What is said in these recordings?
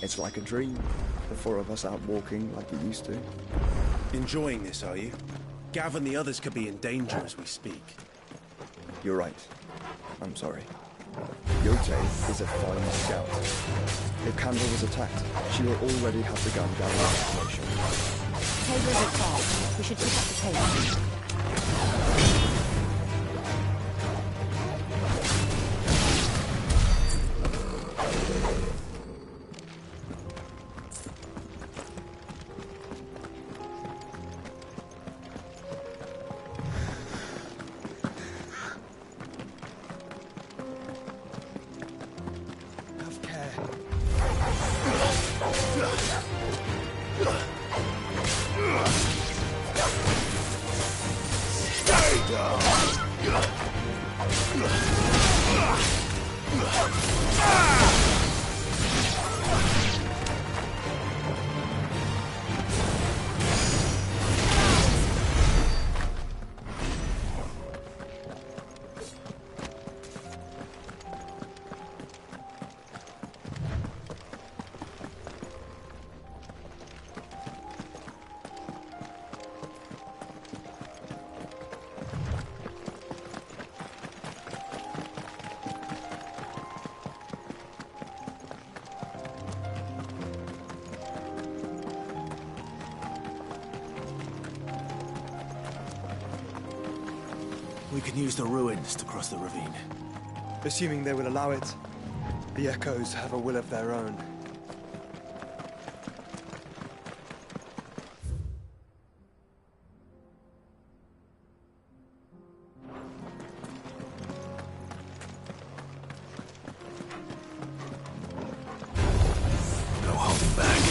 It's like a dream. The four of us out walking like we used to. Enjoying this, are you? Gav and the others could be in danger as we speak. You're right. I'm sorry. Yote is a fine scout. If Candle was attacked, she will already have begun gathering information. Tabor is at top. We should pick up the pace. We can use the ruins to cross the ravine. Assuming they will allow it. The Echoes have a will of their own. No holding back.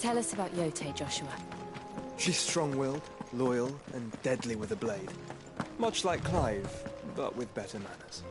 Tell us about Yote, Joshua. She's strong-willed, loyal, and deadly with a blade. Much like Clive, but with better manners.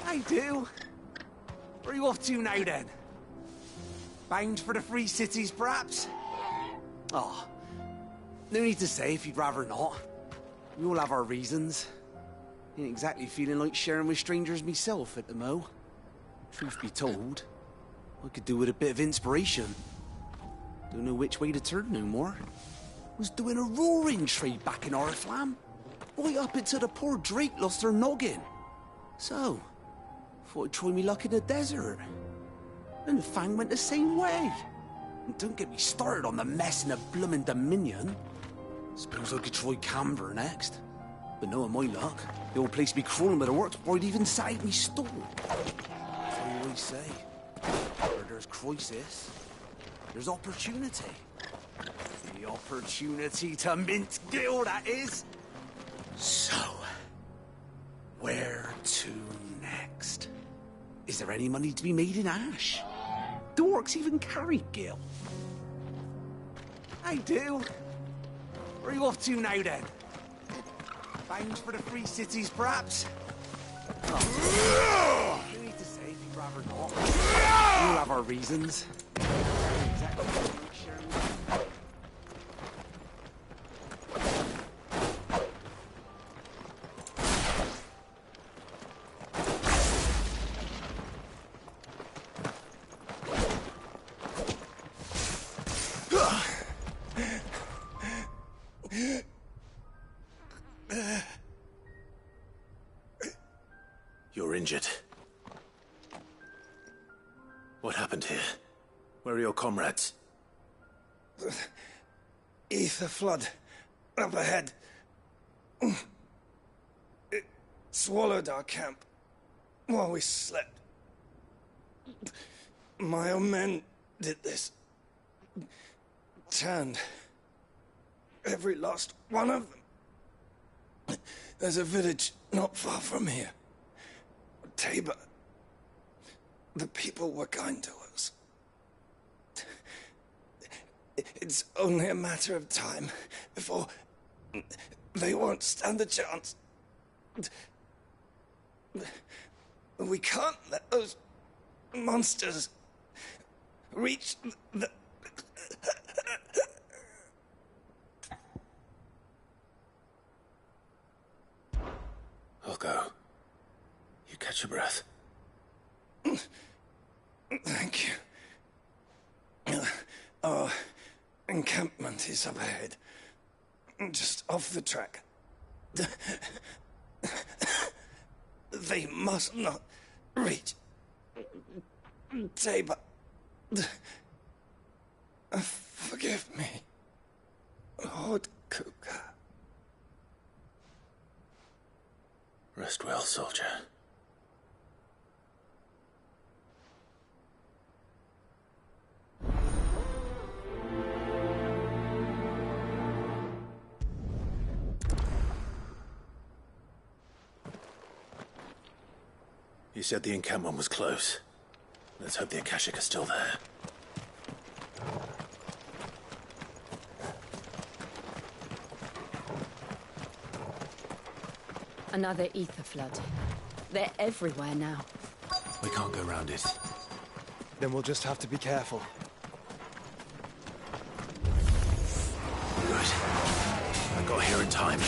I do. Where are you off to now, then? Bound for the Free Cities, perhaps? Oh, no need to say if you'd rather not. We all have our reasons. Ain't exactly feeling like sharing with strangers myself at the mo. Truth be told, I could do with a bit of inspiration. Don't know which way to turn no more. Was doing a roaring trade back in Oriflam. Right up until the poor Drake lost her noggin. So, thought I'd try me luck in the desert. And the Fang went the same way. And don't get me started on the mess in the bloomin' Dominion. Suppose I could try Kavner next. But knowing my luck, the old place be crawling with the works before I'd even sat out me stall. That's what I always say. Where there's crisis, there's opportunity. The opportunity to mint gil, that is. So, where to next? Is there any money to be made in Ash? Do orcs even carry gil? I do. Where are you off to now, then? Bound for the Free Cities, perhaps? Oh. No need to say if you'd rather not. We'll have our reasons. Exactly. You're injured. What happened here? Where are your comrades? Ether flood. Up ahead. It swallowed our camp while we slept. My own men did this. Turned. Every last one of them. There's a village not far from here. Tabor. The people were kind to us. It's only a matter of time before they won't stand a chance. We can't let those monsters reach the... I'll go. You catch your breath. Thank you. Our encampment is up ahead. Just off the track. They must not reach Tabor. Forgive me, Lord Kuka. Rest well, soldier. You said the encampment was close. Let's hope the Akashic are still there. Another ether flood. They're everywhere now. We can't go round it. Then we'll just have to be careful. Good. I got here in time.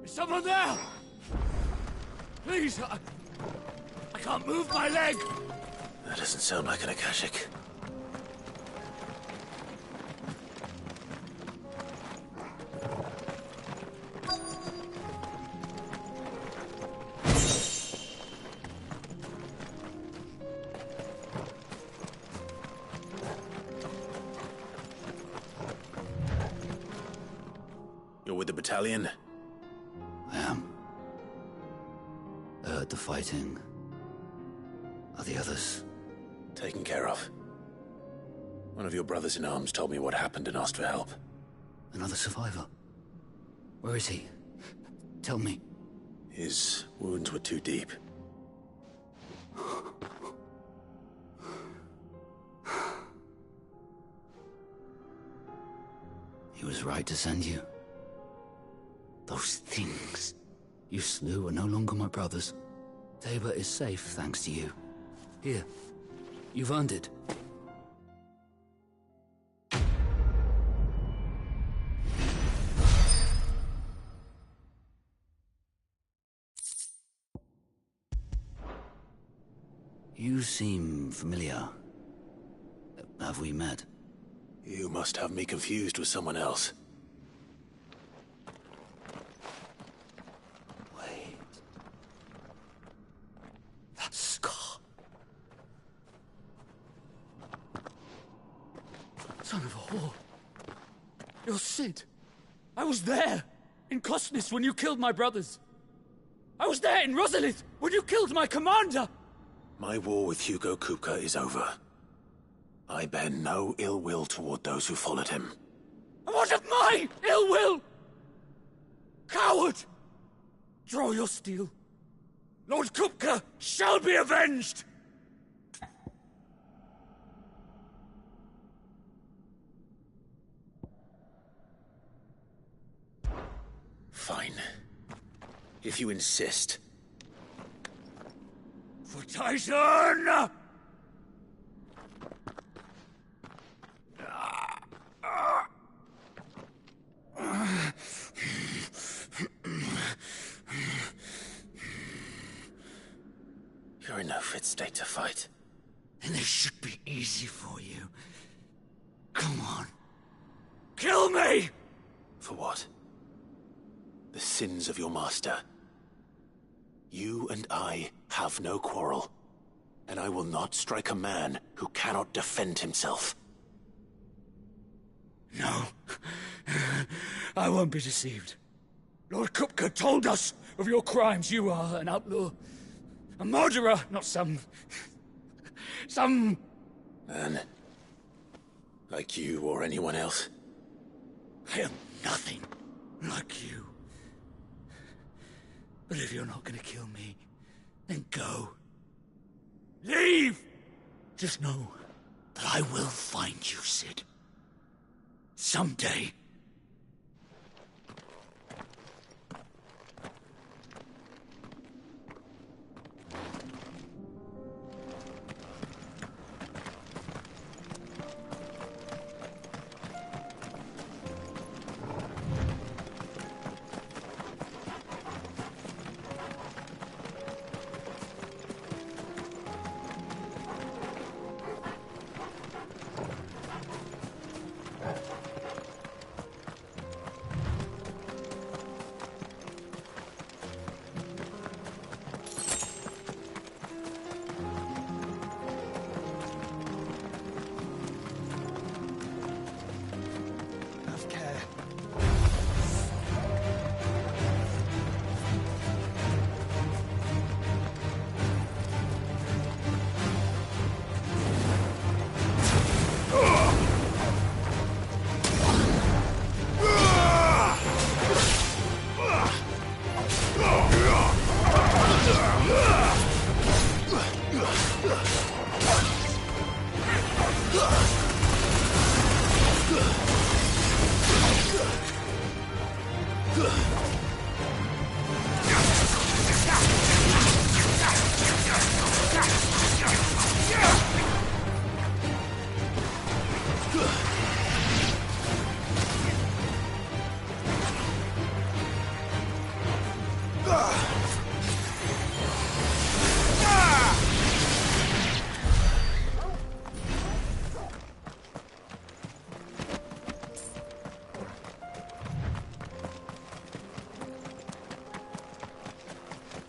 Is someone there? Please, I can't move my leg! That doesn't sound like an Akashic. You're with the battalion? I am. I heard the fighting. Are the others? Taken care of. One of your brothers in arms told me what happened and asked for help. Another survivor? Where is he? Tell me. His wounds were too deep. He was right to send you. Those things you slew are no longer my brothers. Tabor is safe thanks to you. Here, you've earned it. You seem familiar. Have we met? You must have me confused with someone else. Wait. That scar. Son of a whore. You're Sid. I was there, in Kosnis, when you killed my brothers. I was there in Rosalith, when you killed my commander! My war with Hugo Kupka is over. I bear no ill will toward those who followed him. And what of my ill will? Coward! Draw your steel. Lord Kupka shall be avenged! Fine. If you insist. For Titan! You're in no fit state to fight. And this should be easy for you. Come on. Kill me! For what? The sins of your master. You and I have no quarrel, and I will not strike a man who cannot defend himself. No. I won't be deceived. Lord Kupka told us of your crimes. You are an outlaw. A murderer, not some Man. Like you or anyone else. I am nothing like you. But if you're not gonna kill me, then go. Leave! Just know that I will find you, Sid. Someday.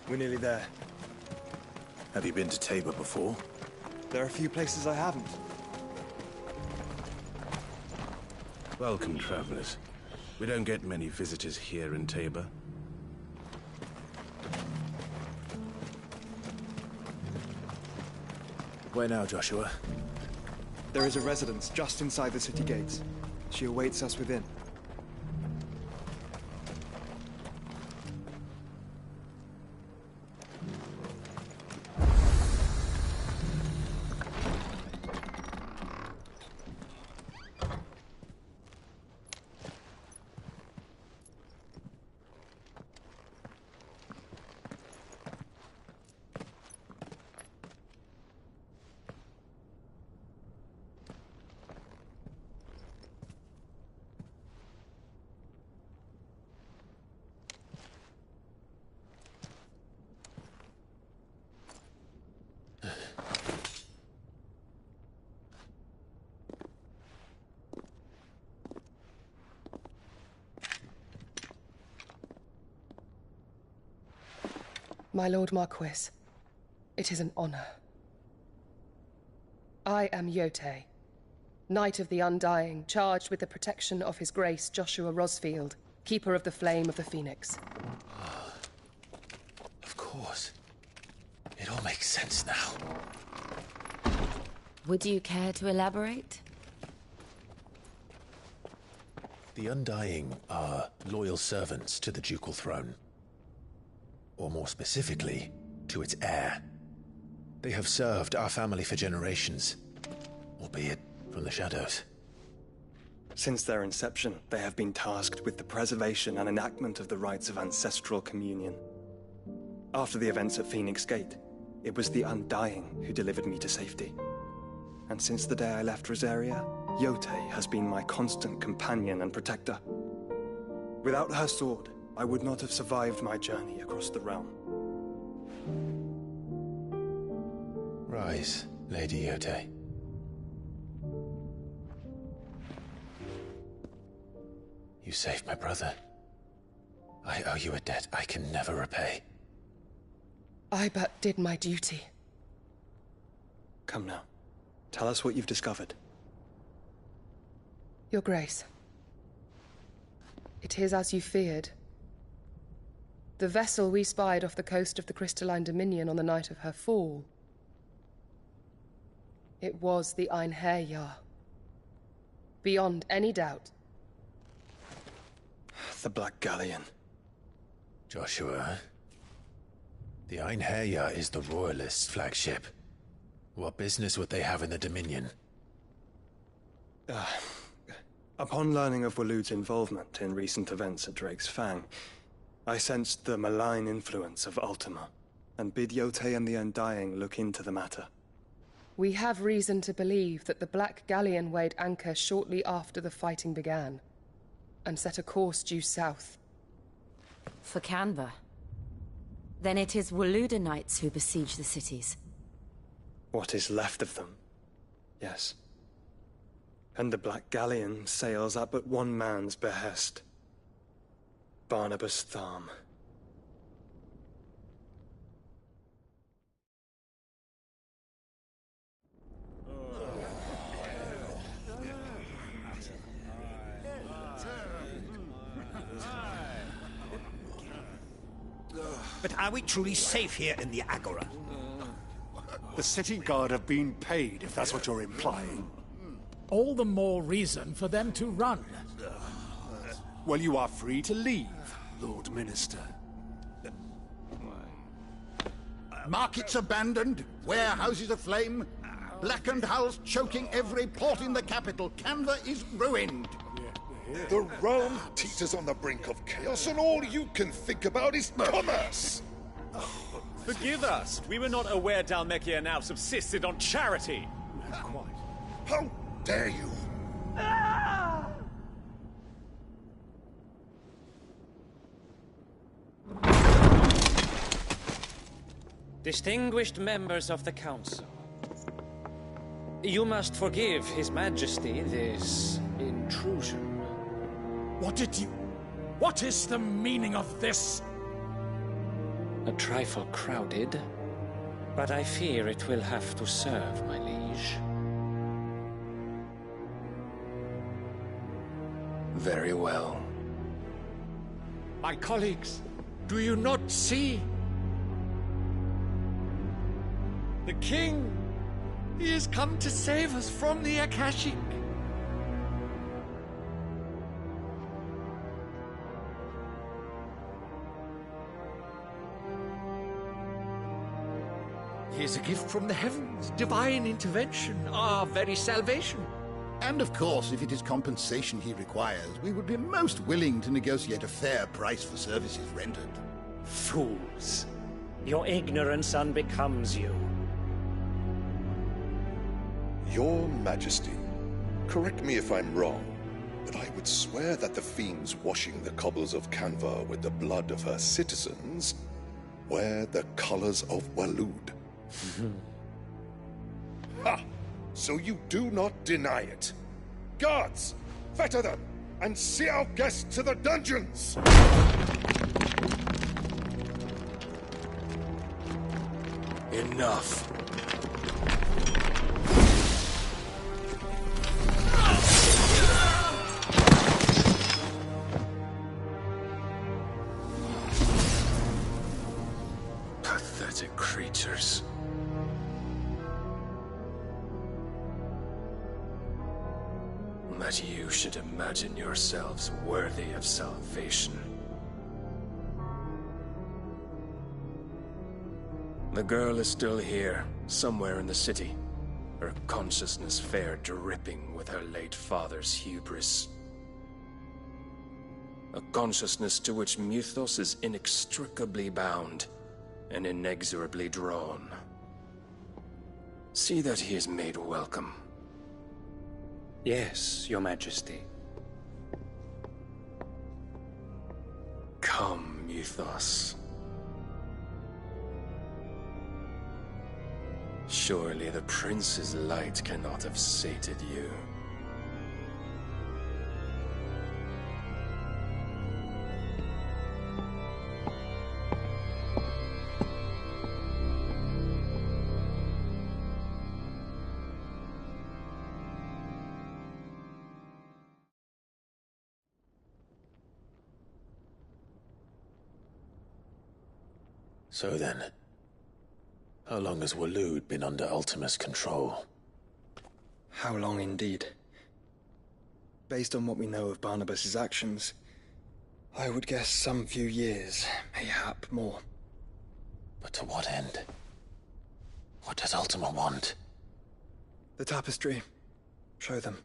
We're nearly there. Have you been to Tabor before? There are a few places I haven't. Welcome, travelers. We don't get many visitors here in Tabor. Where now, Joshua? There is a residence just inside the city gates. She awaits us within. My Lord Marquis, it is an honor. I am Yotei, Knight of the Undying, charged with the protection of His Grace Joshua Rosfield, Keeper of the Flame of the Phoenix. Of course. It all makes sense now. Would you care to elaborate? The Undying are loyal servants to the ducal throne. Or more specifically, to its heir. They have served our family for generations, albeit from the shadows. Since their inception, they have been tasked with the preservation and enactment of the rites of ancestral communion. After the events at Phoenix Gate, it was the Undying who delivered me to safety. And since the day I left Rosaria, Yotei has been my constant companion and protector. Without her sword, I would not have survived my journey across the realm. Rise, Lady Yotei. You saved my brother. I owe you a debt I can never repay. I but did my duty. Come now. Tell us what you've discovered. Your Grace. It is as you feared. The vessel we spied off the coast of the Crystalline Dominion on the night of her fall. It was the Einherjar. Beyond any doubt. The Black Galleon. Joshua, the Einherjar is the Royalists' flagship. What business would they have in the Dominion? Upon learning of Waloed's involvement in recent events at Drake's Fang, I sensed the malign influence of Ultima, and bid Yotei and the Undying look into the matter. We have reason to believe that the Black Galleon weighed anchor shortly after the fighting began, and set a course due south. For Canva. Then it is Waloed knights who besiege the cities. What is left of them, yes. And the Black Galleon sails at but one man's behest. Barnabas Tharm. But are we truly safe here in the Agora? The city guard have been paid, if that's what you're implying. All the more reason for them to run. Well, you are free to leave, Lord Minister. Markets abandoned, warehouses aflame, blackened hulls choking every port in the capital. Canva is ruined. The realm teeters on the brink of chaos, and all you can think about is commerce! Forgive us. We were not aware Dhalmekia now subsisted on charity. Quite. How dare you! Distinguished members of the Council, you must forgive His Majesty this intrusion. What is the meaning of this? A trifle crowded, but I fear it will have to serve, my liege. Very well. My colleagues, do you not see? The king! He has come to save us from the Akashic! He is a gift from the heavens, divine intervention, our very salvation. And of course, if it is compensation he requires, we would be most willing to negotiate a fair price for services rendered. Fools! Your ignorance unbecomes you. Your Majesty, correct me if I'm wrong, but I would swear that the fiends washing the cobbles of Canva with the blood of her citizens wear the colors of Waloed. Ha! So you do not deny it. Guards, fetter them, and see our guests to the dungeons! Enough. Pathetic creatures. That you should imagine yourselves worthy of salvation. The girl is still here, somewhere in the city. Her consciousness fair dripping with her late father's hubris. A consciousness to which Mythos is inextricably bound and inexorably drawn. See that he is made welcome. Yes, Your Majesty. Come, Mythos. Surely the prince's light cannot have sated you. So then, how long has Waloed been under Ultima's control? How long indeed? Based on what we know of Barnabas's actions, I would guess some few years, mayhap more. But to what end? What does Ultima want? The tapestry. Show them.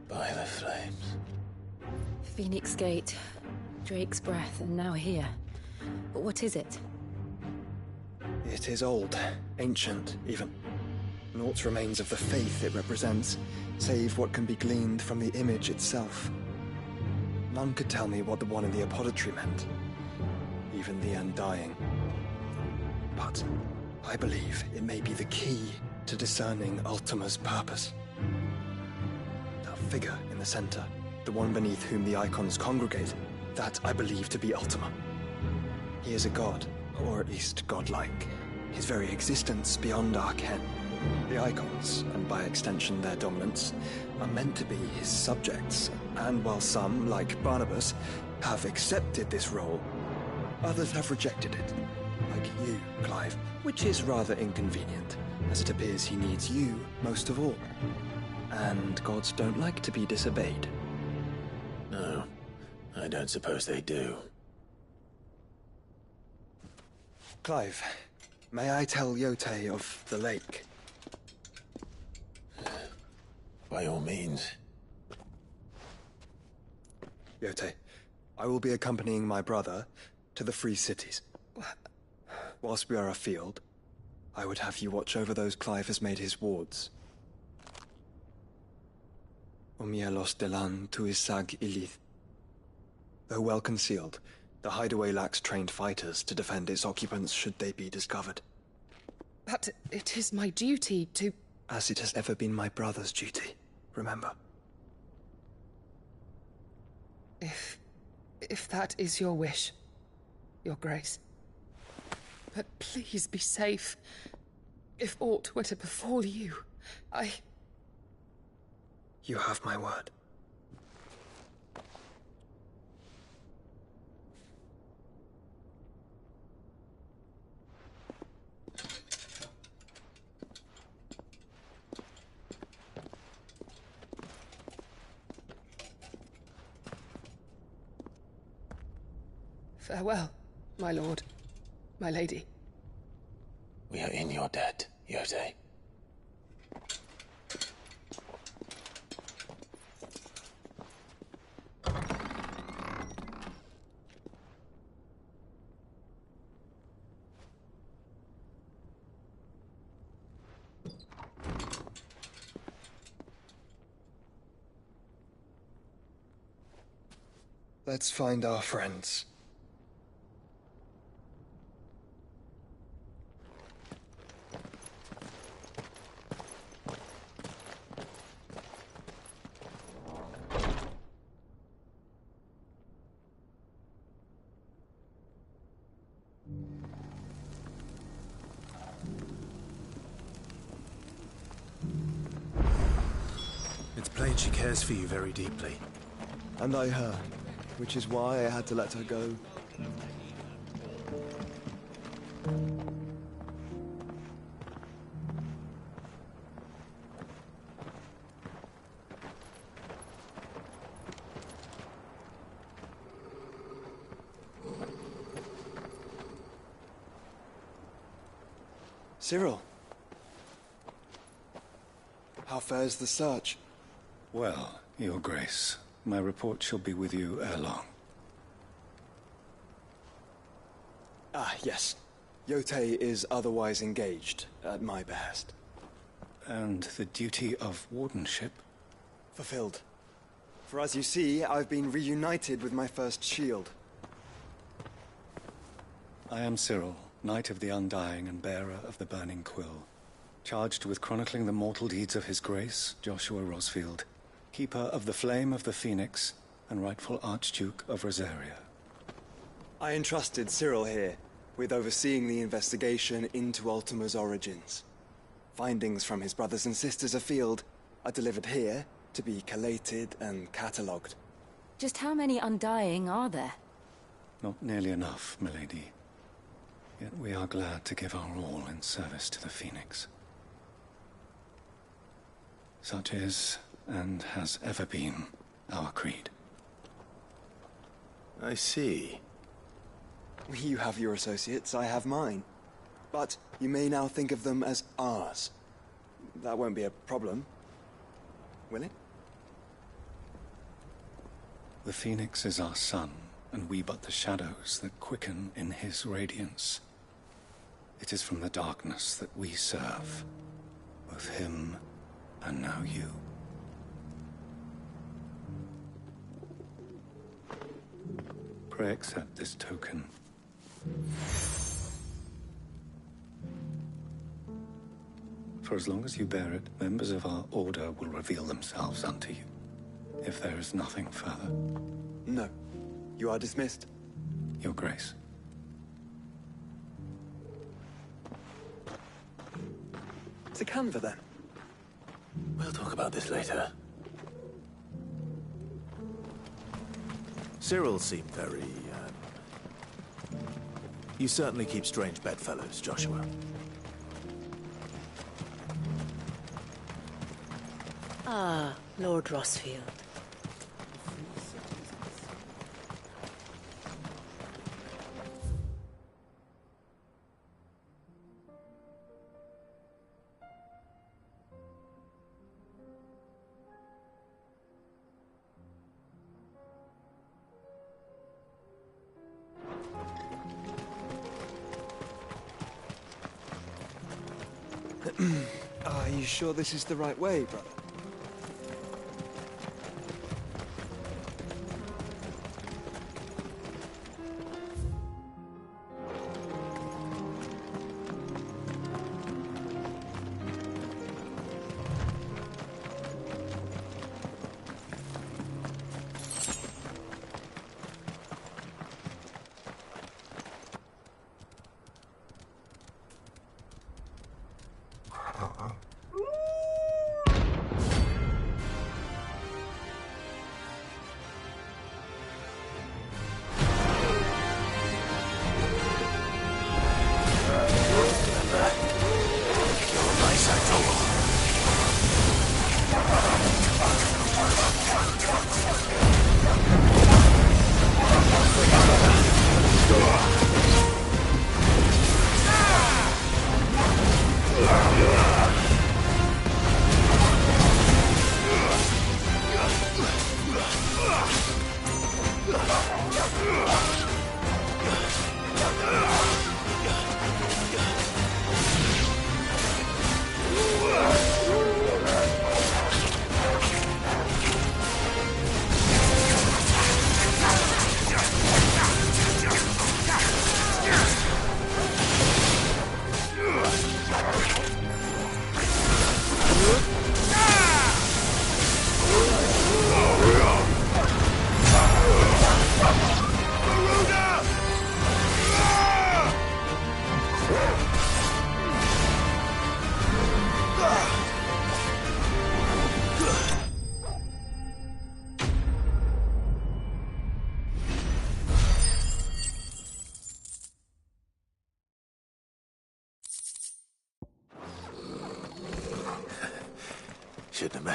By the flames. Phoenix Gate, Drake's Breath, and now here. But what is it? It is old, ancient, even. Naught remains of the faith it represents, save what can be gleaned from the image itself. None could tell me what the one in the apothecary meant, even the Undying. But I believe it may be the key to discerning Ultima's purpose. That figure in the center, the one beneath whom the icons congregate, that I believe to be Ultima. He is a god, or at least godlike. His very existence beyond our ken. The icons, and by extension their dominants, are meant to be his subjects, and while some, like Barnabas, have accepted this role, others have rejected it, like you, Clive, which is rather inconvenient, as it appears he needs you most of all. And gods don't like to be disobeyed. No, I don't suppose they do. Clive, may I tell Yote of the lake? By all means. Yote, I will be accompanying my brother to the Free Cities. Whilst we are afield, I would have you watch over those Clive has made his wards. Omielos delan tuisag ilith. Though well concealed, the hideaway lacks trained fighters to defend its occupants should they be discovered. But it is my duty to... As it has ever been my brother's duty, remember. If that is your wish, Your Grace. But please be safe. If aught were to befall you, You have my word. Farewell, my lord, my lady. We are in your debt, Yotei. Let's find our friends. It's plain she cares for you very deeply. And I her, which is why I had to let her go. Cyril. How fares the search? Well, Your Grace, my report shall be with you ere long. Ah, yes. Yotei is otherwise engaged, at my behest. And the duty of wardenship? Fulfilled. For as you see, I've been reunited with my first shield. I am Cyril, Knight of the Undying and bearer of the Burning Quill, charged with chronicling the mortal deeds of His Grace, Joshua Rosfield, Keeper of the Flame of the Phoenix, and rightful Archduke of Rosaria. I entrusted Cyril here with overseeing the investigation into Ultima's origins. Findings from his brothers and sisters afield are delivered here to be collated and catalogued. Just how many Undying are there? Not nearly enough, milady. Yet we are glad to give our all in service to the Phoenix. Such is, and has ever been, our creed. I see. You have your associates, I have mine. But you may now think of them as ours. That won't be a problem, will it? The Phoenix is our sun, and we but the shadows that quicken in his radiance. It is from the darkness that we serve, both him and now you. Pray accept this token. For as long as you bear it, members of our order will reveal themselves unto you, if there is nothing further. No. You are dismissed. Your Grace. To Canva, then. We'll talk about this later. Cyril seemed very, You certainly keep strange bedfellows, Joshua. Ah, Lord Rosfield. Are you sure this is the right way, brother?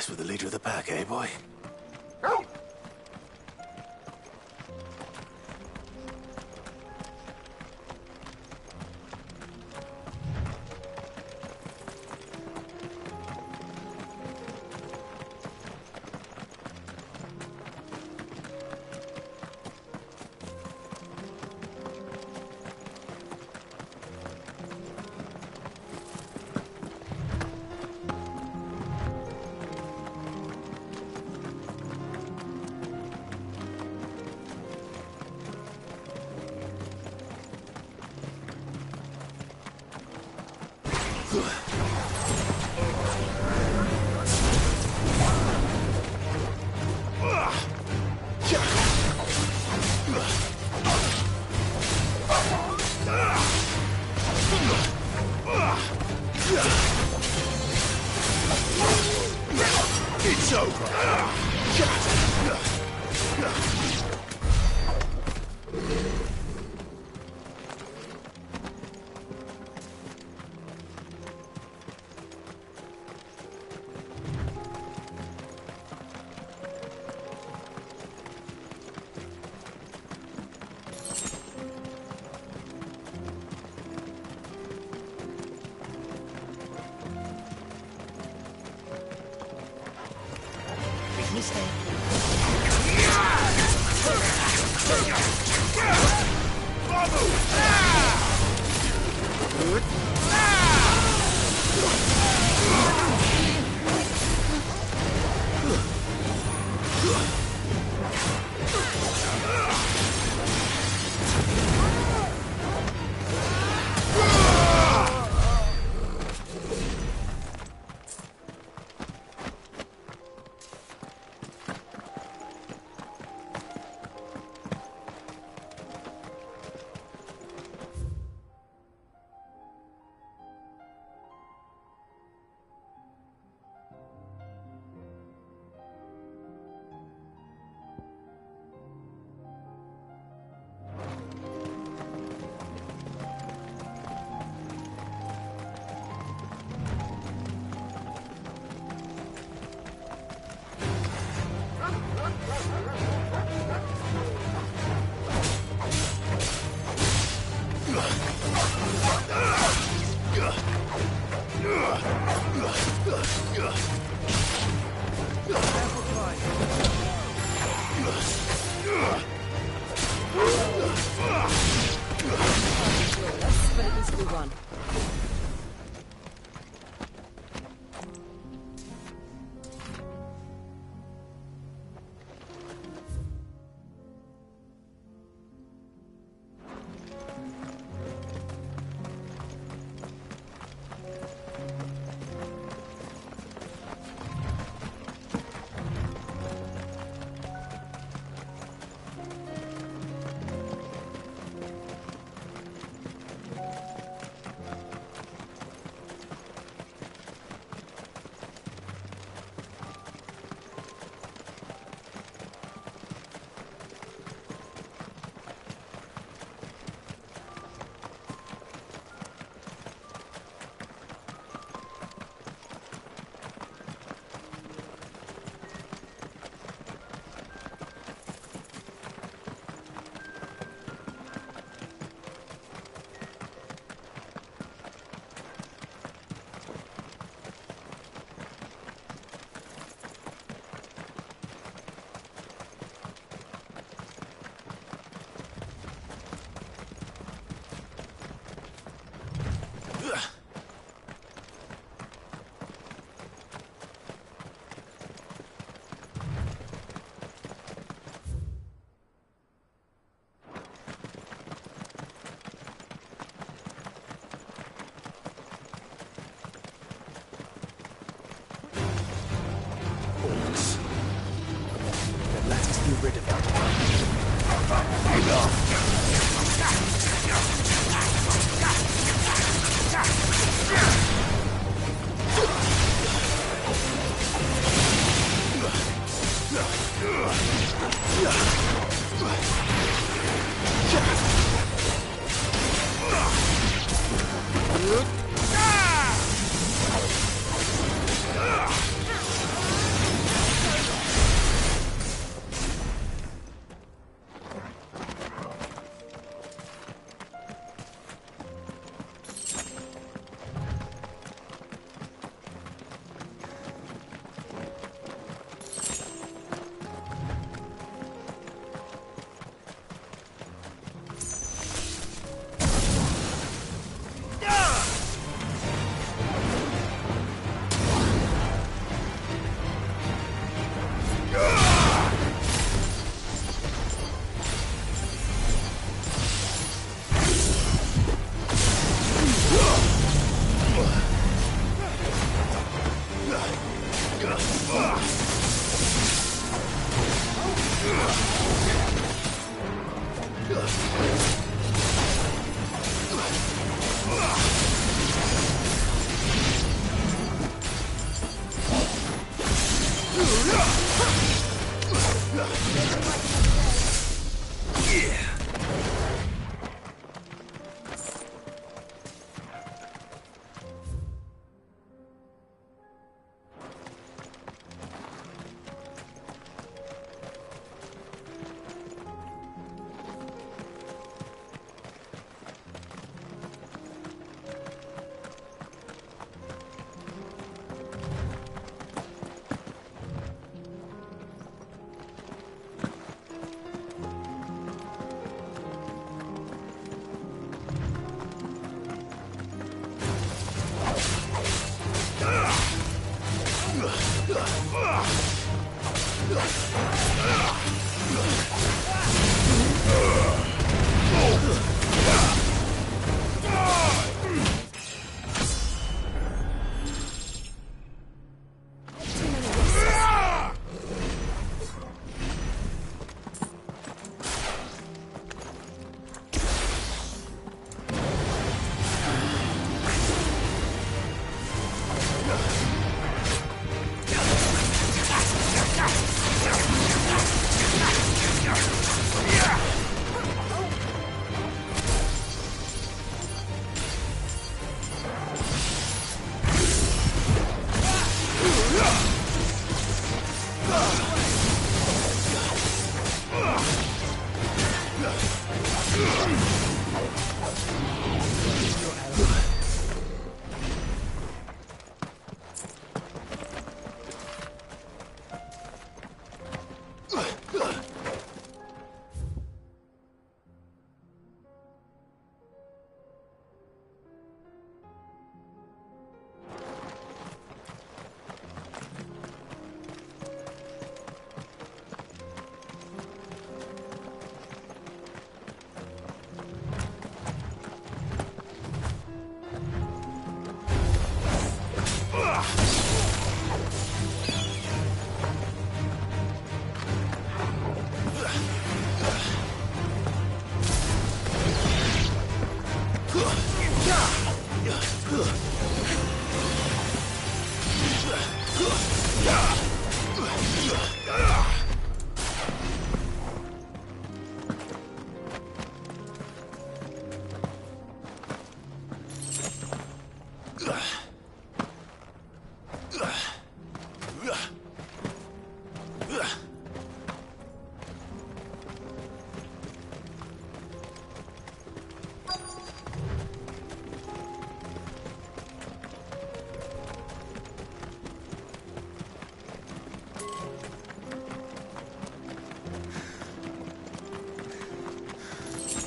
Nice with the leader of the pack, eh, boy? It's over. But at least we won. Rid of them. Enough.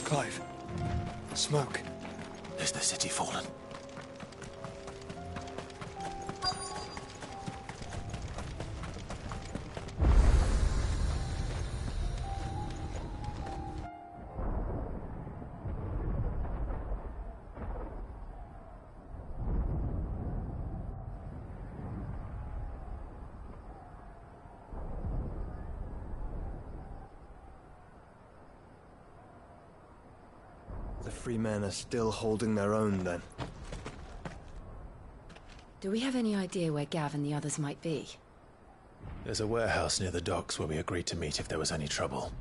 Clive. Smoke. Is the city fallen? The free men are still holding their own, then. Do we have any idea where Gav and the others might be? There's a warehouse near the docks where we agreed to meet if there was any trouble.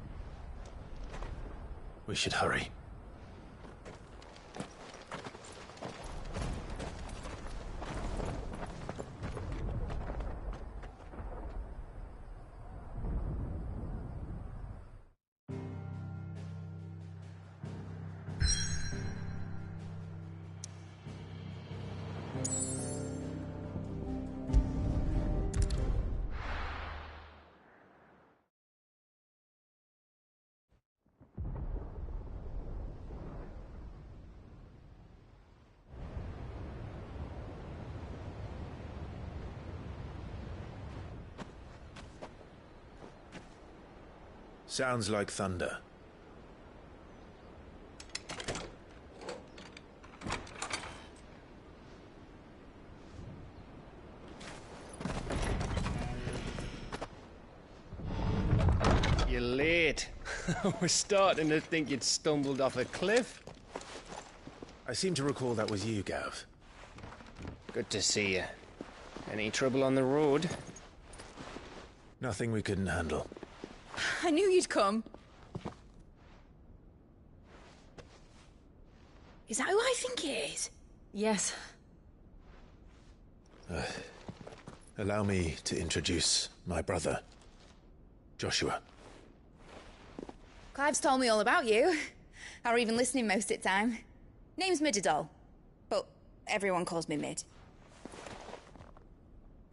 We should hurry. Sounds like thunder. You're late. We're starting to think you'd stumbled off a cliff. I seem to recall that was you, Gav. Good to see you. Any trouble on the road? Nothing we couldn't handle. I knew you'd come. Is that who I think it is? Yes. Allow me to introduce my brother, Joshua. Clive's told me all about you. Or even listening most of the time. Name's Midadol, but everyone calls me Mid.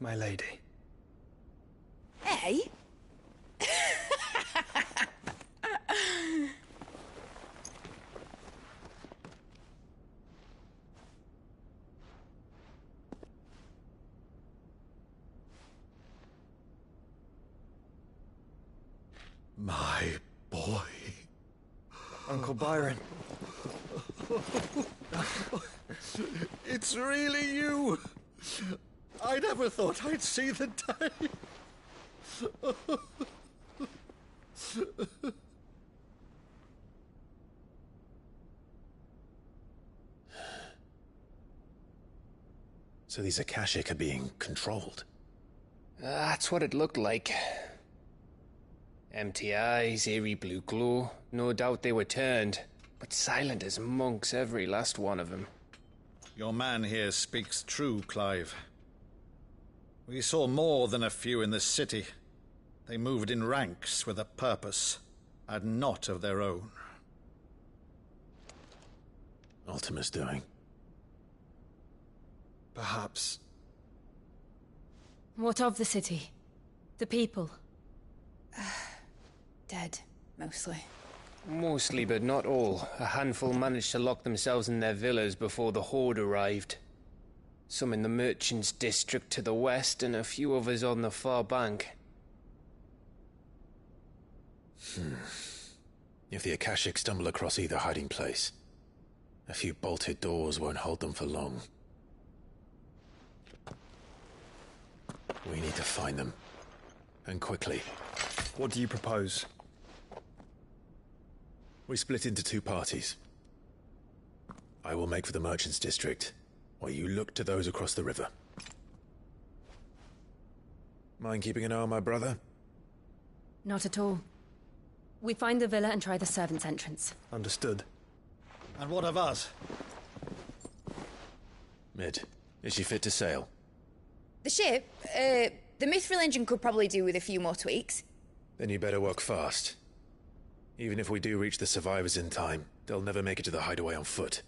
My lady. Hey? My boy. Uncle Byron. It's really you. I never thought I'd see the day. So these Akashic are being controlled? That's what it looked like. Empty eyes, eerie blue glow. No doubt they were turned, but silent as monks, every last one of them. Your man here speaks true, Clive. We saw more than a few in the city. They moved in ranks with a purpose, and not of their own. Ultima's doing. Perhaps. What of the city? The people? Dead, mostly. Mostly, but not all. A handful managed to lock themselves in their villas before the Horde arrived. Some in the merchants' district to the west, and a few others on the far bank. If the Akashic stumble across either hiding place, a few bolted doors won't hold them for long. We need to find them. And quickly. What do you propose? We split into two parties. I will make for the merchants' district, while you look to those across the river. Mind keeping an eye on my brother? Not at all. We find the villa and try the servants' entrance. Understood. And what of us? Mid, is she fit to sail? The ship, the Mithril engine could probably do with a few more tweaks. Then you better work fast. Even if we do reach the survivors in time, they'll never make it to the hideaway on foot.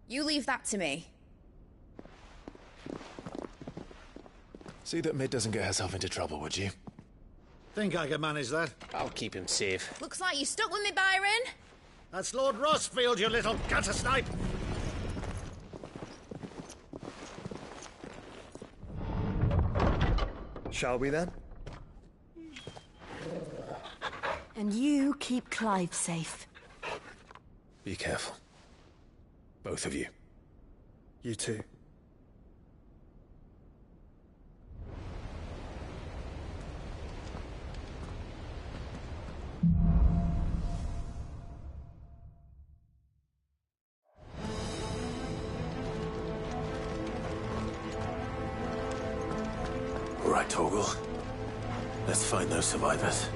You leave that to me. See that Mid doesn't get herself into trouble, would you? Think I can manage that? I'll keep him safe. Looks like you stuck with me, Byron. That's Lord Rossfield, you little gutter snipe! Shall we then? And you keep Clive safe. Be careful. Both of you. You too. All right, Torgal. Let's find those survivors.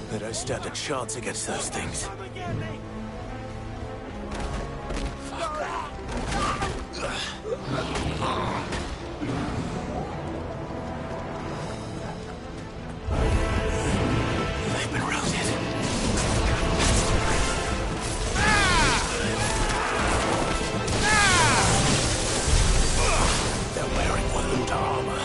They don't stand a chance against those things. They've been routed. They're wearing Waluda armor.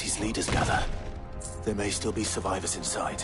city's leaders gather, there may still be survivors inside.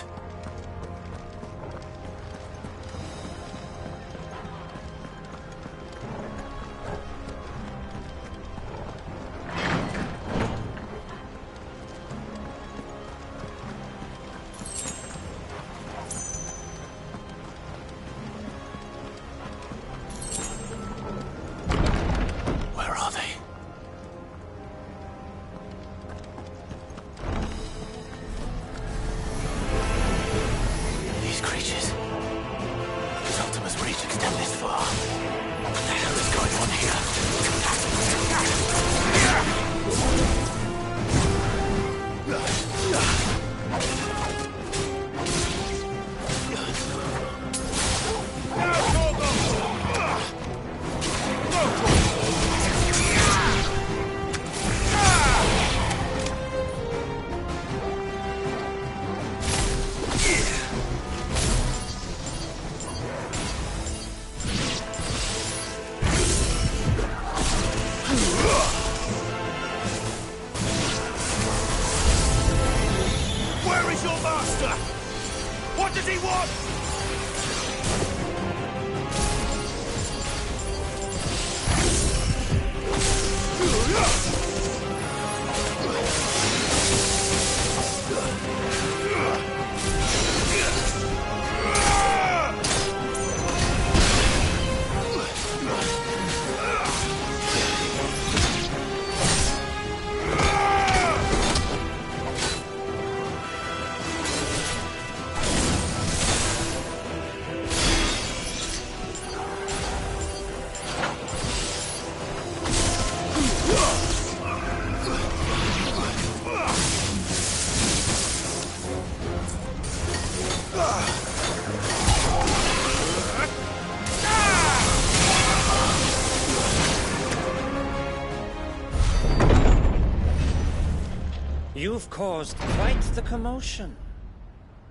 You've caused quite the commotion.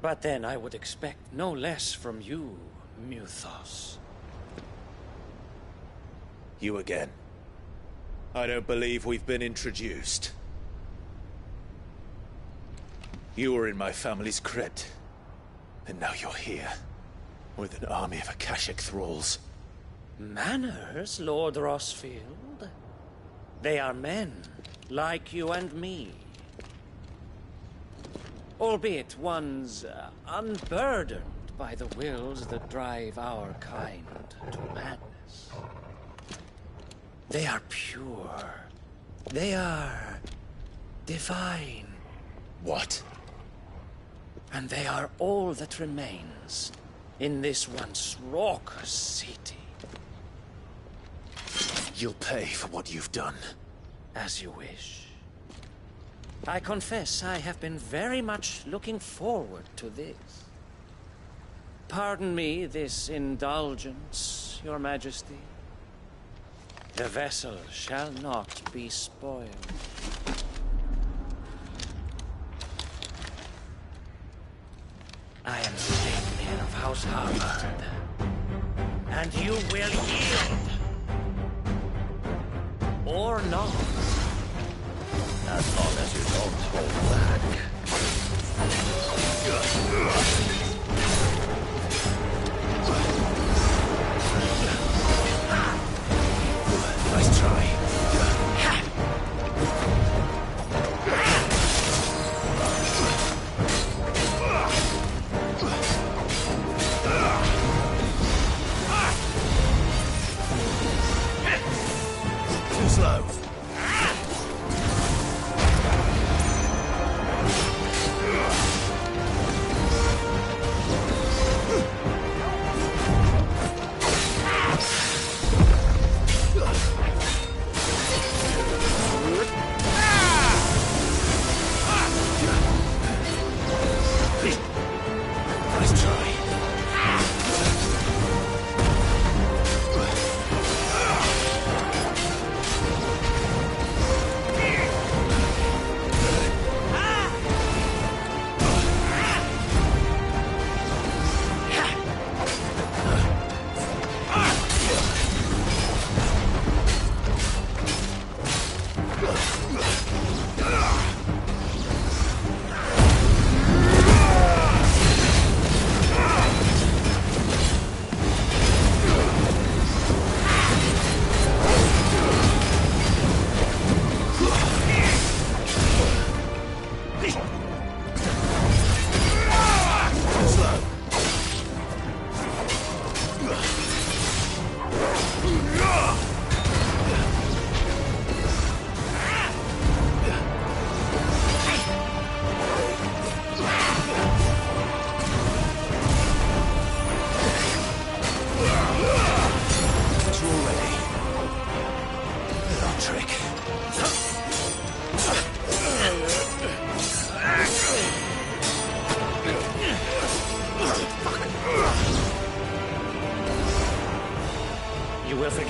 But then I would expect no less from you, Muthos. You again. I don't believe we've been introduced. You were in my family's crypt, and now you're here, with an army of Akashic thralls. Manners, Lord Rosfield? They are men, like you and me. Albeit ones unburdened by the wills that drive our kind to madness. They are pure. They are divine. What? And they are all that remains in this once raucous city. You'll pay for what you've done. As you wish. I confess I have been very much looking forward to this. Pardon me this indulgence, Your Majesty. The vessel shall not be spoiled. I am Sleipnir of House Harvard, and you will yield. Or not. As long as you don't hold back. Nice try. Too slow.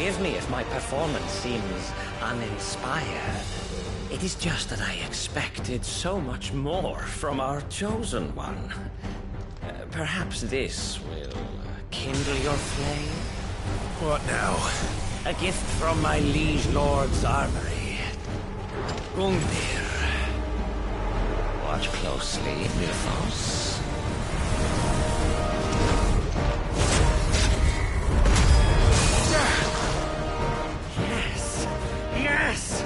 Forgive me if my performance seems uninspired. It is just that I expected so much more from our chosen one. Perhaps this will kindle your flame? What now? A gift from my liege lord's armory. Gungnir. Watch closely, Nilfos. Yes! Yes!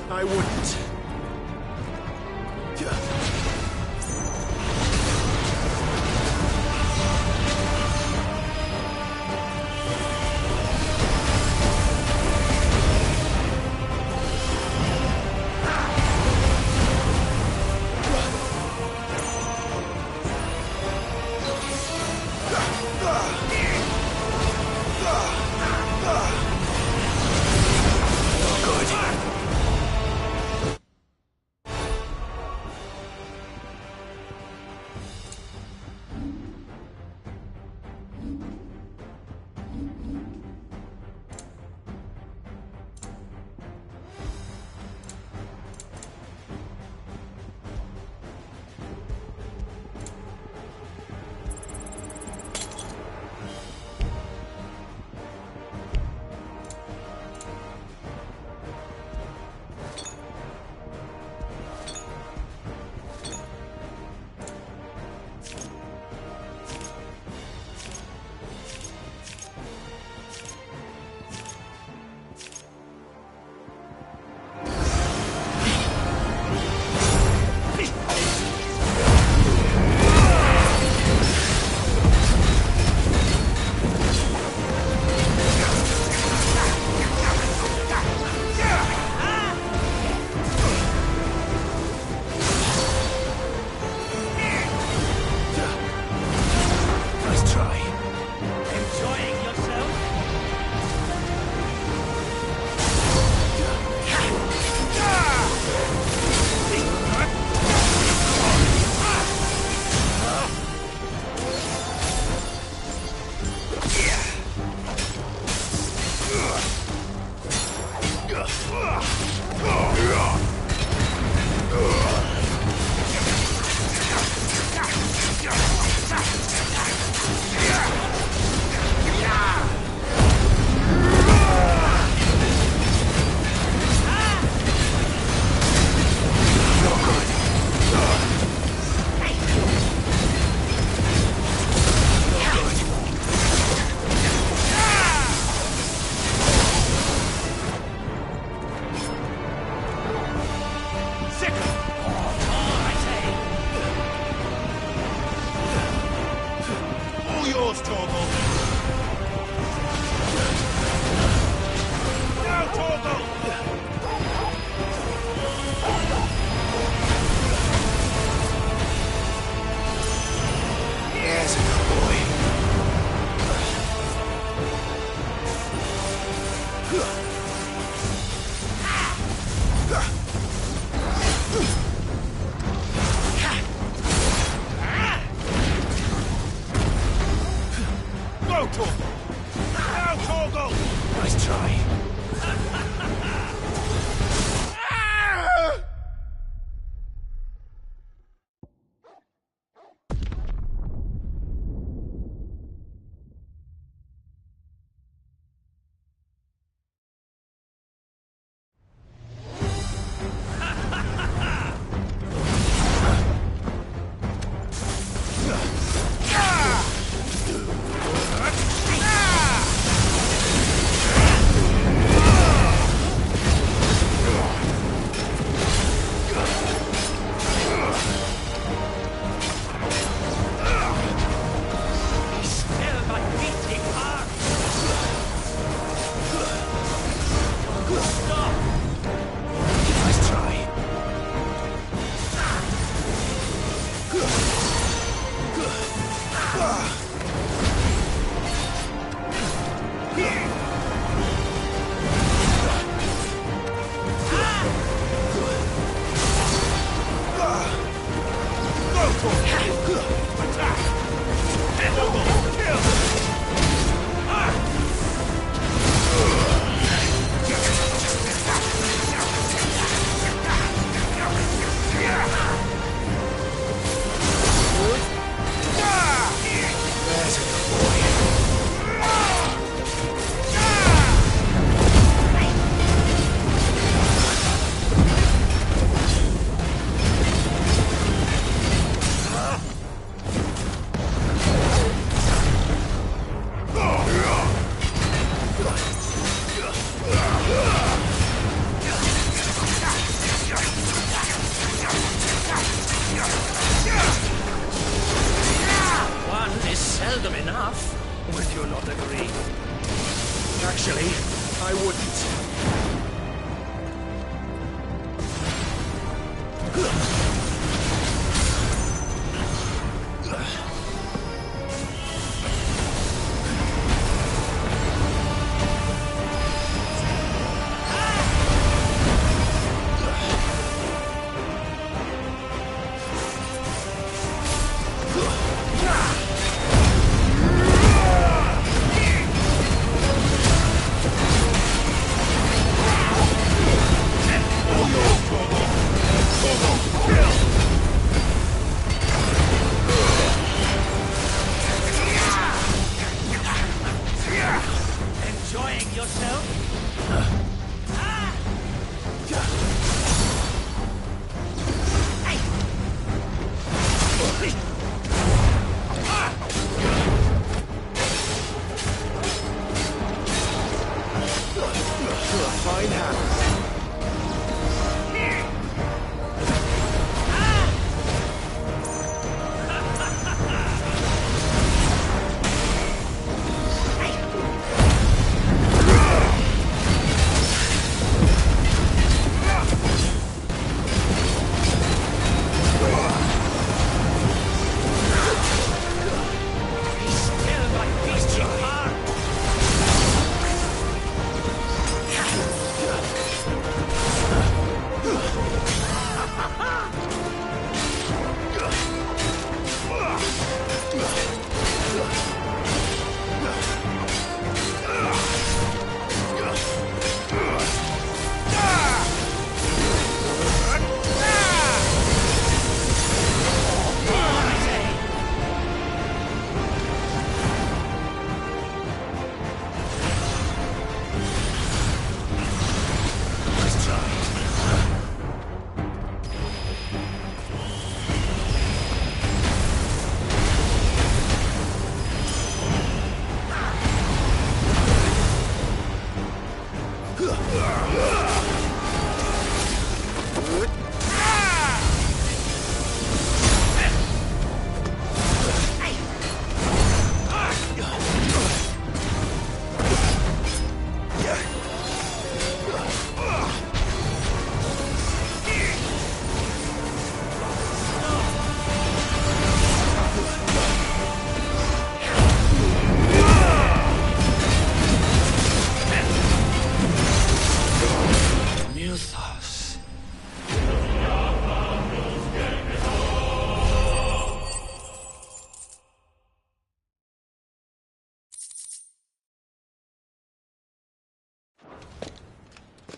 I wouldn't.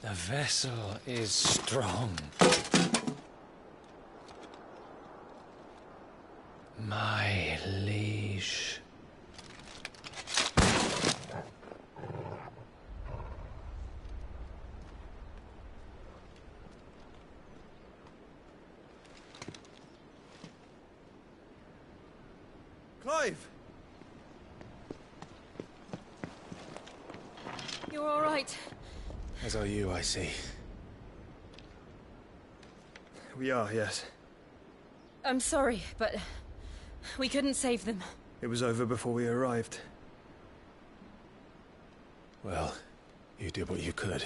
The vessel is strong. My liege. Clive! You're all right. As are you, I see. We are, yes. I'm sorry, but we couldn't save them. It was over before we arrived. Well, you did what you could.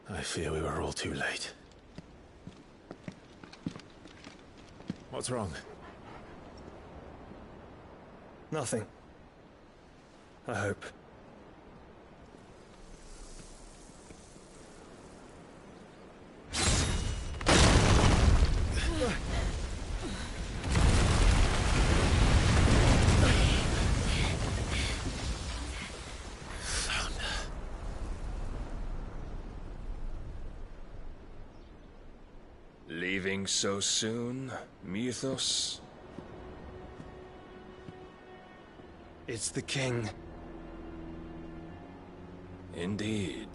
I fear we were all too late. What's wrong? Nothing. I hope. Leaving so soon, Mythos? It's the king. Indeed.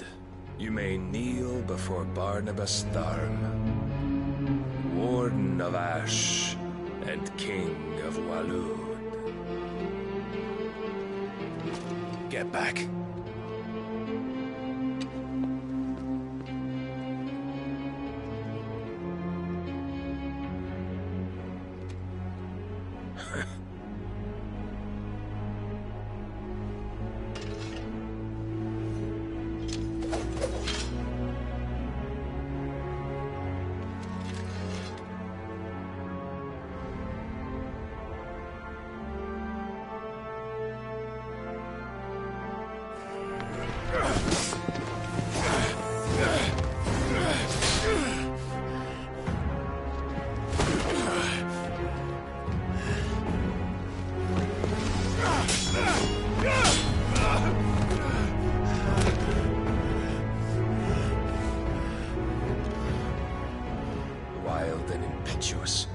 You may kneel before Barnabas Tharm, Warden of Ash and King of Waloed. Get back. Wild and impetuous.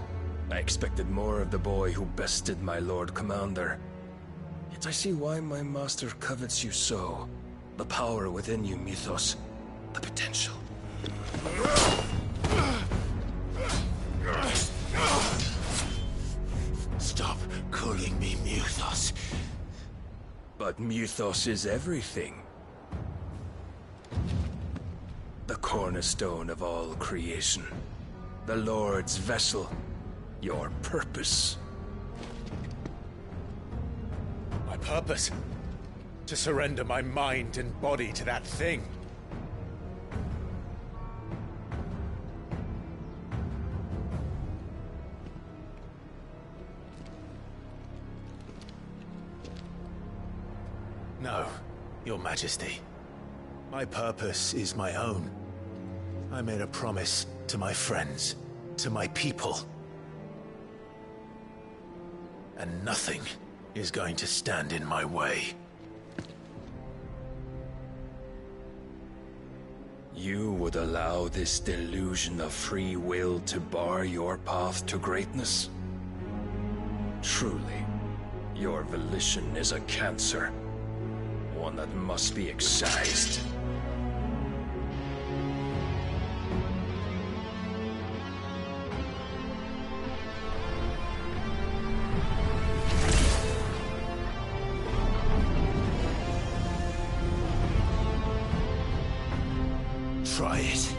I expected more of the boy who bested my Lord Commander. Yet I see why my master covets you so. The power within you, Mythos. The potential. Stop calling me Mythos. But Mythos is everything. The cornerstone of all creation. The Lord's vessel. Your purpose. My purpose? To surrender my mind and body to that thing. No, Your Majesty. My purpose is my own. I made a promise to my friends, to my people. And nothing is going to stand in my way. You would allow this delusion of free will to bar your path to greatness? Truly, your volition is a cancer. One that must be excised. Try it.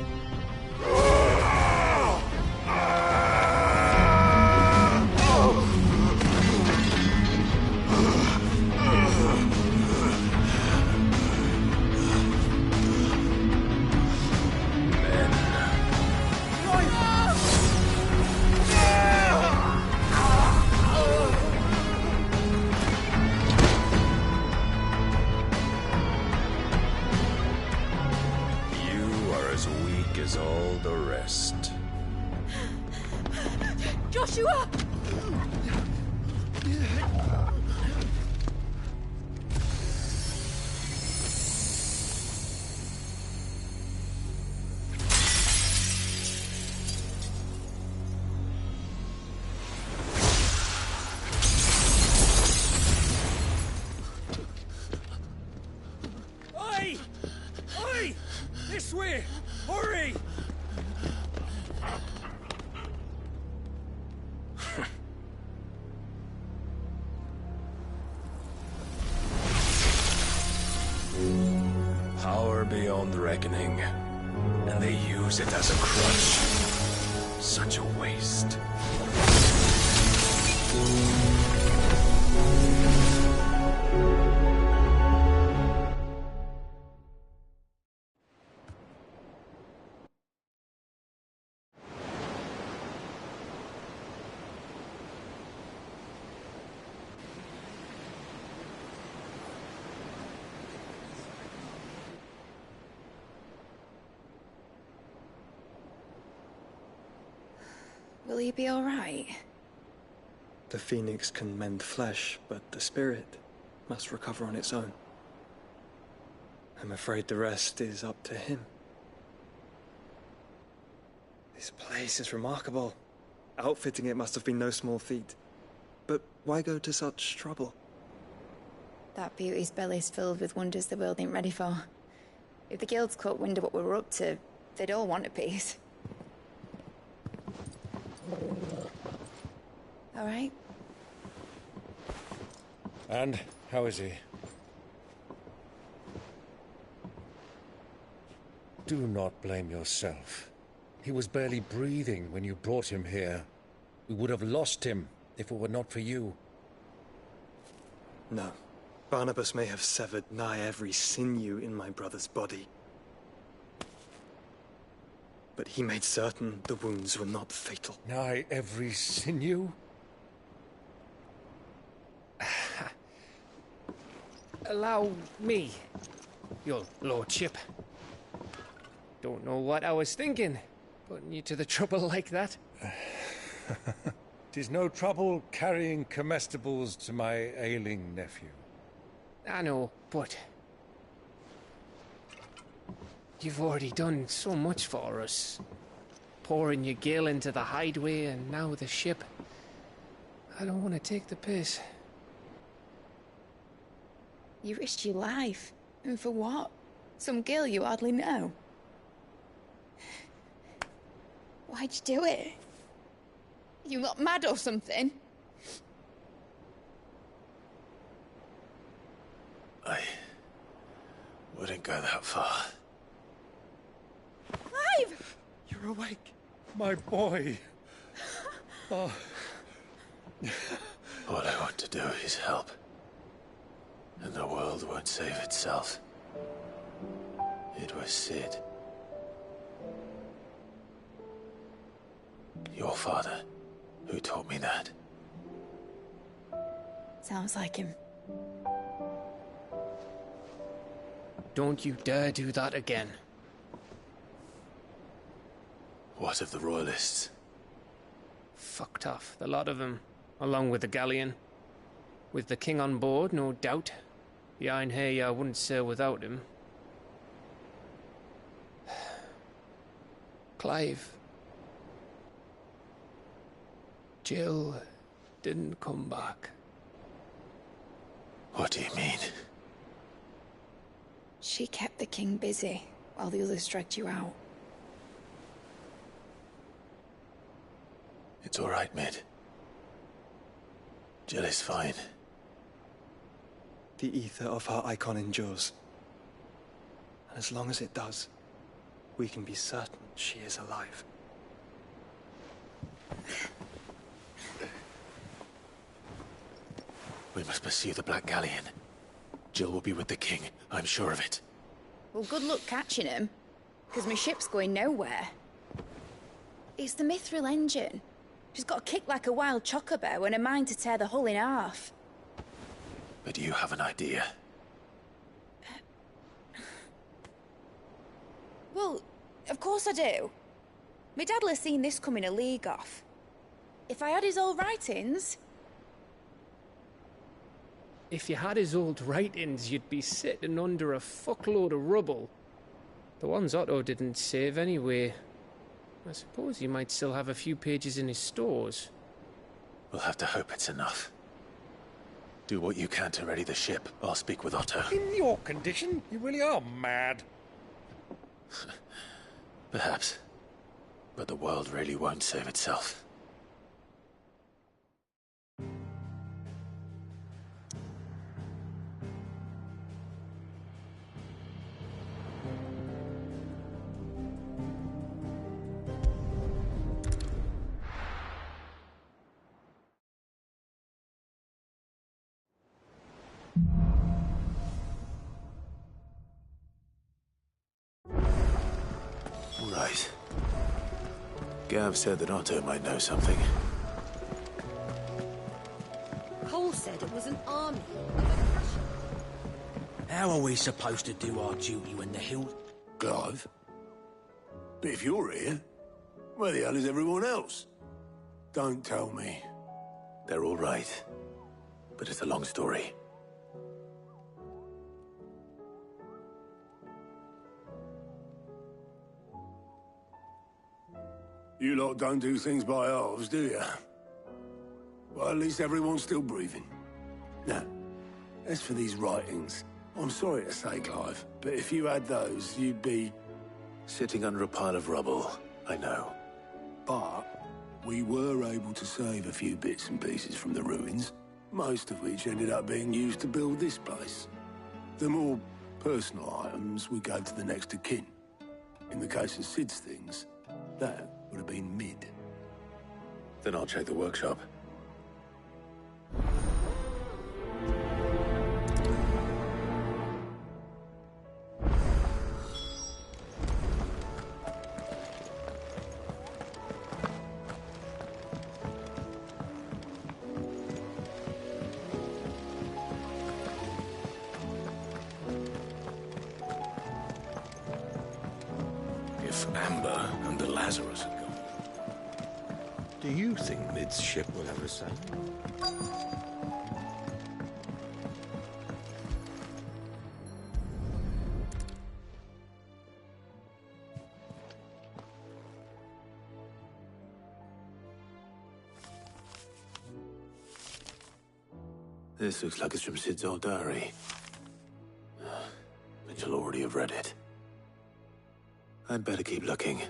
Joshua! Oi! Oi! This way! Hurry! Power beyond reckoning, and they use it as a crutch. Such a waste. Will he be all right? The phoenix can mend flesh, but the spirit must recover on its own. I'm afraid the rest is up to him. This place is remarkable. Outfitting it must have been no small feat. But why go to such trouble? That beauty's belly's filled with wonders the world ain't ready for. If the guilds caught wind of what we were up to, they'd all want a piece. All right? And how is he? Do not blame yourself. He was barely breathing when you brought him here. We would have lost him if it were not for you. No. Barnabas may have severed nigh every sinew in my brother's body. But he made certain the wounds were not fatal. Nigh every sinew? Allow me. Your lordship. Don't know what I was thinking, putting you to the trouble like that. 'Tis no trouble carrying comestibles to my ailing nephew. I know, but you've already done so much for us. Pouring your gil into the hideaway and now the ship. I don't want to take the piss. You risked your life. And for what? Some girl you hardly know. Why'd you do it? You not mad or something? I wouldn't go that far. Clive! You're awake. My boy. Oh. All I want to do is help. And the world won't save itself. It was Sid. Your father, who taught me that. Sounds like him. Don't you dare do that again. What of the Royalists? Fucked off, the lot of them, along with the galleon. With the king on board, no doubt. Behind here, I wouldn't sail without him. Clive. Jill didn't come back. What do you mean? She kept the king busy while the others dragged you out. It's all right, Mid. Jill is fine. The ether of her icon endures. And as long as it does, we can be certain she is alive. We must pursue the Black Galleon. Jill will be with the king, I'm sure of it. Well, good luck catching him, because my ship's going nowhere. It's the Mithril engine. She's got a kick like a wild chocobo and a mind to tear the hull in half. But you have an idea. Well, of course I do. My dad'll have seen this coming a league off. If I had his old writings... If you had his old writings, you'd be sitting under a fuckload of rubble. The ones Otto didn't save anyway. I suppose you might still have a few pages in his stores. We'll have to hope it's enough. Do what you can to ready the ship. I'll speak with Otto. In your condition, you really are mad. Perhaps. But the world really won't save itself. Right. Gav said that Otto might know something. Cole said it was an army of Akashic. How are we supposed to do our duty when the hill... Clive? But if you're here, where the hell is everyone else? Don't tell me. They're all right. But it's a long story. You lot don't do things by halves, do you? Well, at least everyone's still breathing. Now, as for these writings, I'm sorry to say, Clive, but if you had those, you'd be... Sitting under a pile of rubble, I know. But we were able to save a few bits and pieces from the ruins, most of which ended up being used to build this place. The more personal items we gave to the next of kin. In the case of Sid's things, that would have been Mid. Then I'll check the workshop. if Amber and the Lazarus had gone. Do you think Mid's ship will ever sail? This looks like it's from Sid's old diary. But you'll already have read it. I'd better keep looking.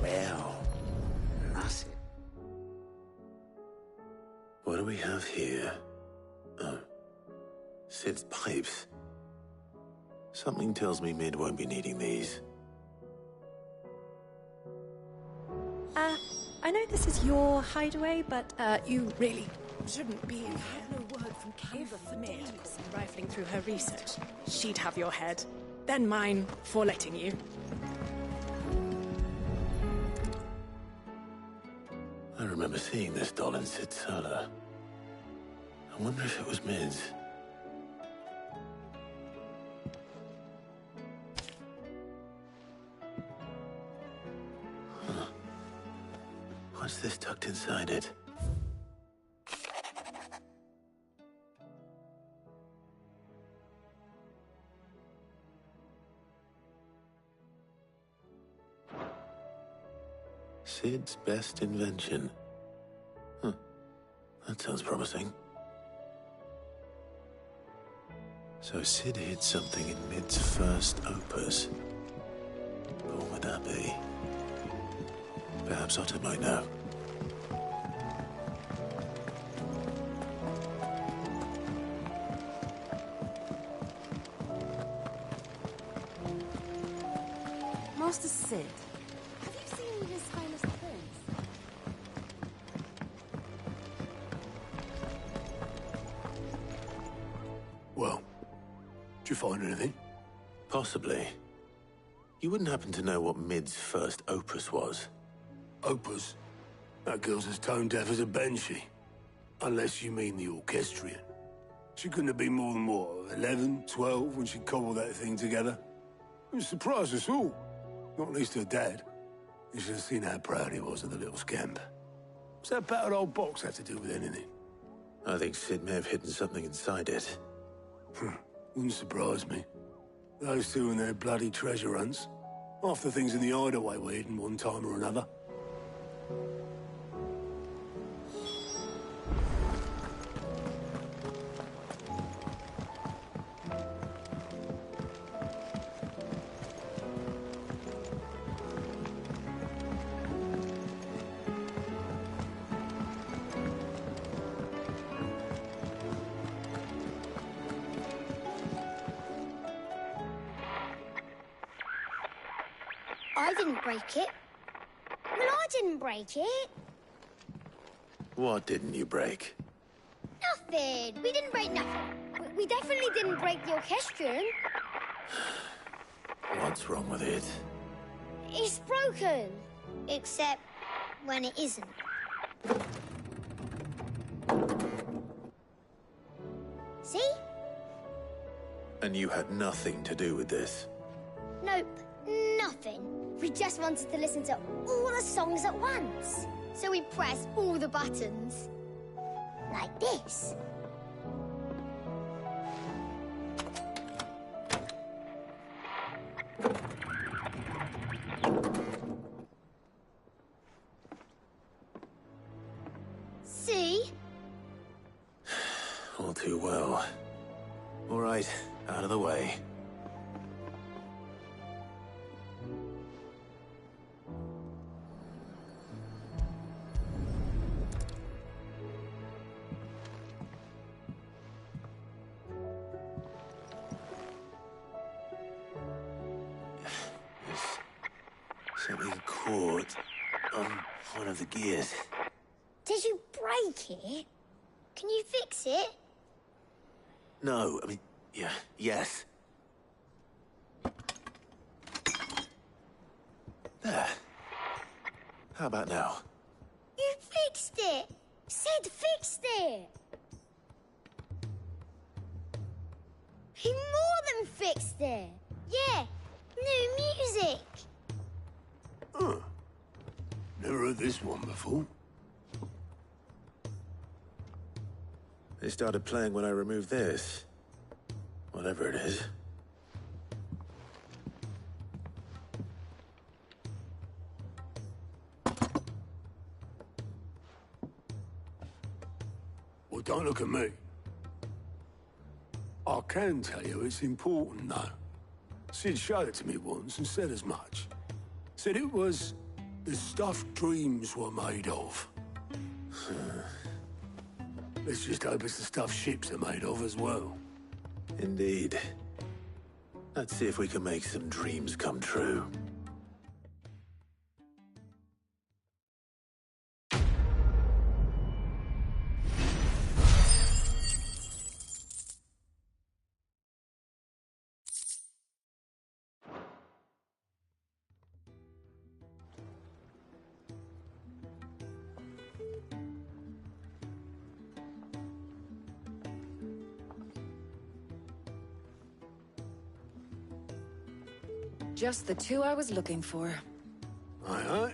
Well, that's it. What do we have here? Oh. Sid's pipes. Something tells me Mid won't be needing these. I know this is your hideaway, but you really shouldn't be in here. No word from Canva for Mid days. was rifling through her research, she'd have your head. Then mine for letting you. I remember seeing this doll in Sid's cellar. I wonder if it was Mid's. Huh. What's this tucked inside it? Sid's best invention. Huh. That sounds promising. So Sid hid something in Mid's first opus. But what would that be? Perhaps Otter might know. Master Sid, have you seen His Highness the Prince? Well, did you find anything? Possibly. You wouldn't happen to know what Mid's first opus was? Opus? That girl's as tone deaf as a banshee. Unless you mean the orchestrion. She couldn't have been more than, what, 11, 12 when she cobbled that thing together? It surprised us all. Not least her dad. You should have seen how proud he was of the little scamp. What's that battered old box have to do with anything? I think Sid may have hidden something inside it. Wouldn't surprise me. Those two and their bloody treasure hunts. Half the things in the hideaway were hidden one time or another. I didn't break it. Well, I didn't break it. What didn't you break? Nothing. We didn't break nothing. We definitely didn't break the orchestrion. What's wrong with it? It's broken. Except when it isn't. See? And you had nothing to do with this? Nope. Nothing. We just wanted to listen to all the songs at once. So we pressed all the buttons. Like this. See? All too well. All right, out of the way. Something caught on one of the gears. Did you break it? Can you fix it? No, I mean, yes. There. How about now? You fixed it! Sid fixed it! He more than fixed it! Yeah, new music! Huh. Never heard this one before. They started playing when I removed this. Whatever it is. Well, don't look at me. I can tell you it's important, though. Sid showed it to me once and said as much. Said it was the stuff dreams were made of. Let's just hope it's the stuff ships are made of as well. Indeed. Let's see if we can make some dreams come true. Just the two I was looking for. Aye.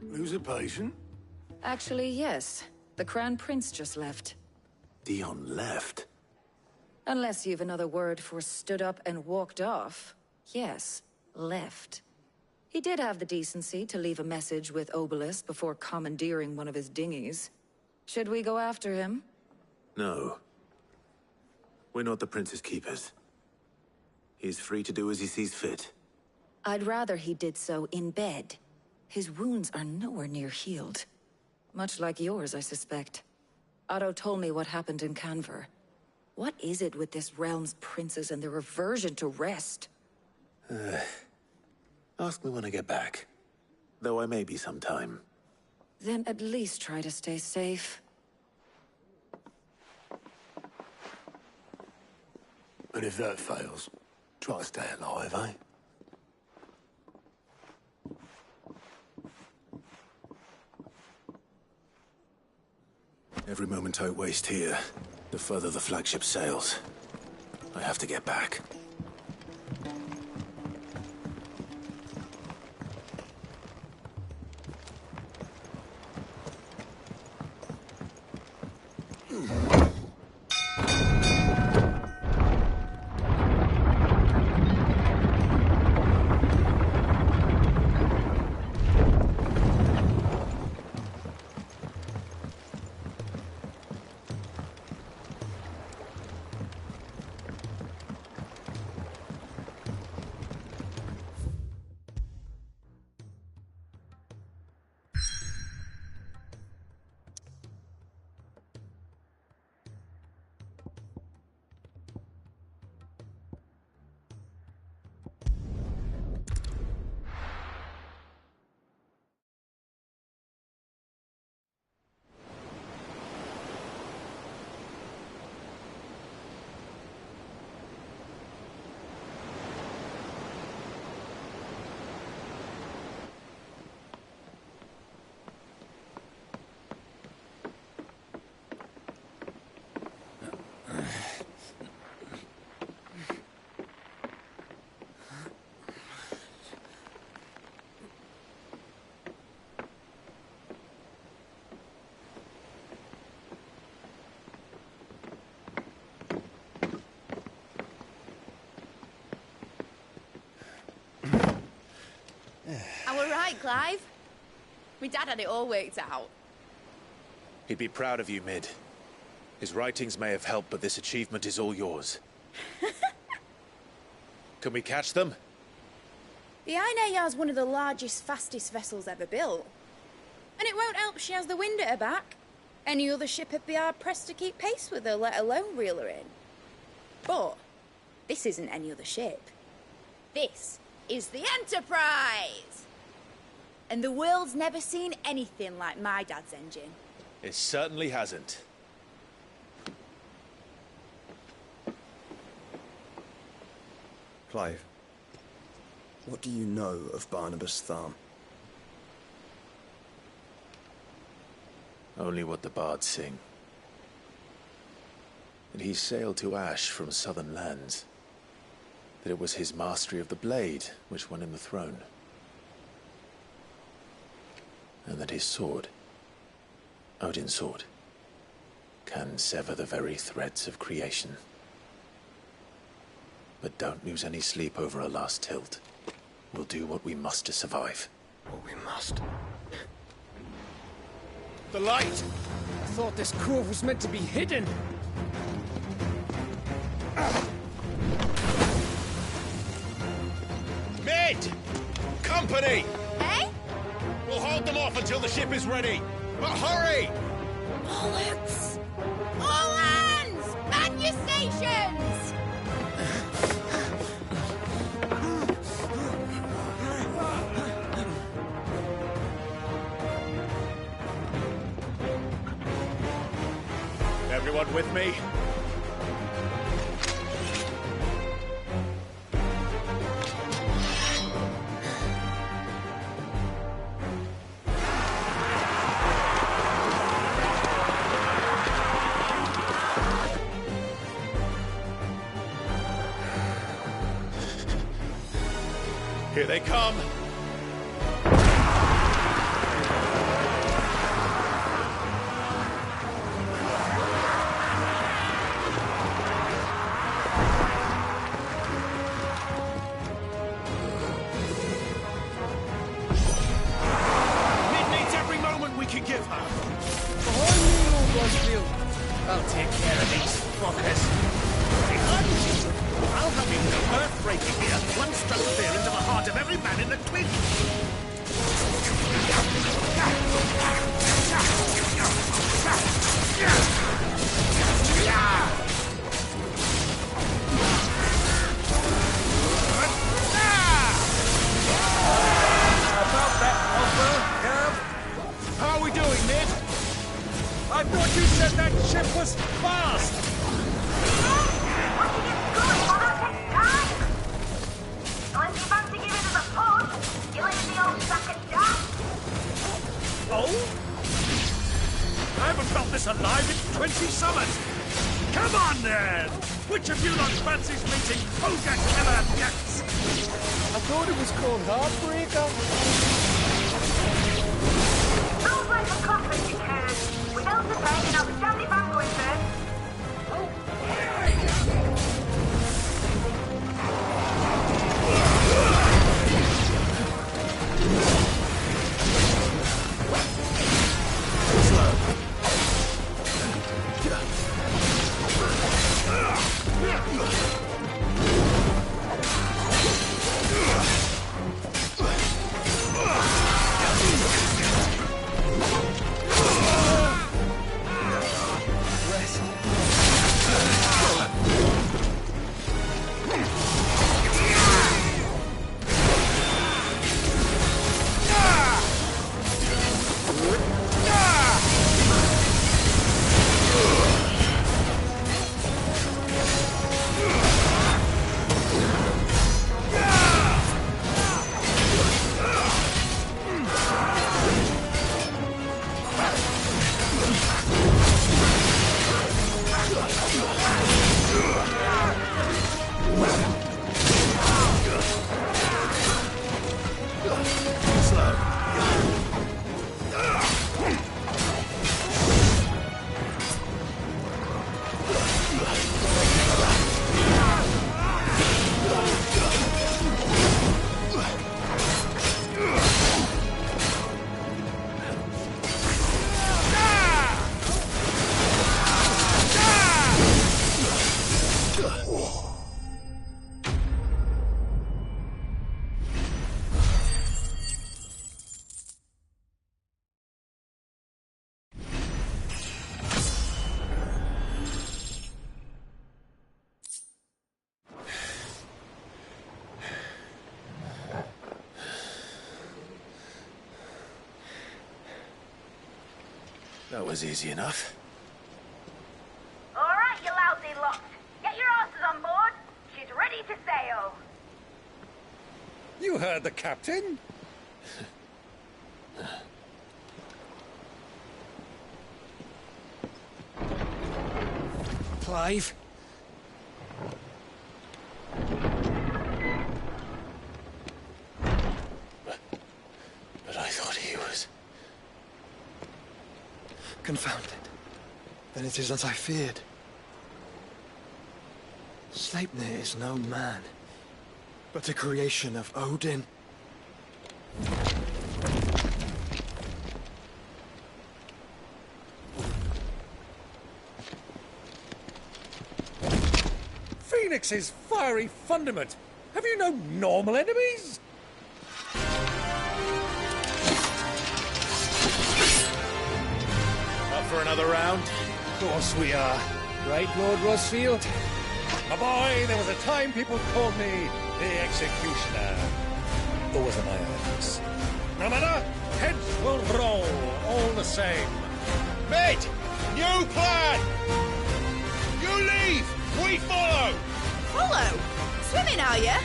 Lose a patient? Actually, yes. The Crown Prince just left. Dion left? Unless you've another word for stood up and walked off. Yes, left. He did have the decency to leave a message with Obelisk before commandeering one of his dinghies. Should we go after him? No. We're not the Prince's keepers. He's free to do as he sees fit. I'd rather he did so in bed. His wounds are nowhere near healed. Much like yours, I suspect. Otto told me what happened in Kavner. What is it with this realm's princes and their aversion to rest? Ask me when I get back. Though I may be sometime. Then at least try to stay safe. And if that fails, try to stay alive, eh? Every moment I waste here, the further the flagship sails. I have to get back. I were right, Clive. My dad had it all worked out. He'd be proud of you, Mid. His writings may have helped, but this achievement is all yours. Can we catch them? The Ainayar's one of the largest, fastest vessels ever built. And it won't help she has the wind at her back. Any other ship would be hard-pressed to keep pace with her, let alone reel her in. But this isn't any other ship. This is the Enterprise! And the world's never seen anything like my dad's engine. It certainly hasn't. Clive, what do you know of Barnabas Tharm? Only what the bards sing. That he sailed to Ash from southern lands. That it was his mastery of the blade which won him the throne. And that his sword, Odin's sword, can sever the very threads of creation. But don't lose any sleep over a last tilt. We'll do what we must to survive. What we must. The light! I thought this cove was meant to be hidden. Mid! Company! Eh? We'll hold them off until the ship is ready. But hurry! Bullets! All hands! Man your stations! Everyone with me? Here they come! Mid needs every moment we can give her. Behind me, Lord Rosfield. I'll take care of these fuckers. Behind you! I'll have you know earth-breaking here. One stroke clear into the heart of every man in the twin. About that, Oswald, Cav. How are we doing, Ned? I thought you said that ship was fast. Oh? I haven't felt this alive in 20 summers! Come on, then! Which of you lot fancies meeting Ogre Killer Jets? I thought it was called Heartbreaker. Sounds like a conference you can. Without the pain, and I'll be standing back going first. That was easy enough. All right, you lousy lot. Get your asses on board. She's ready to sail. You heard the captain? Clive. But I thought he was... Confounded. Then it is as I feared. Sleipnir is no man, but a creation of Odin. Phoenix's fiery fundament. Have you no normal enemies? Up for another round? Of course we are. Right, Lord Rosfield? My boy, there was a time people called me the Executioner. Or was it my eyes? No matter, heads will roll all the same. Mate! New plan! You leave! We follow! Follow? Swimming, are you?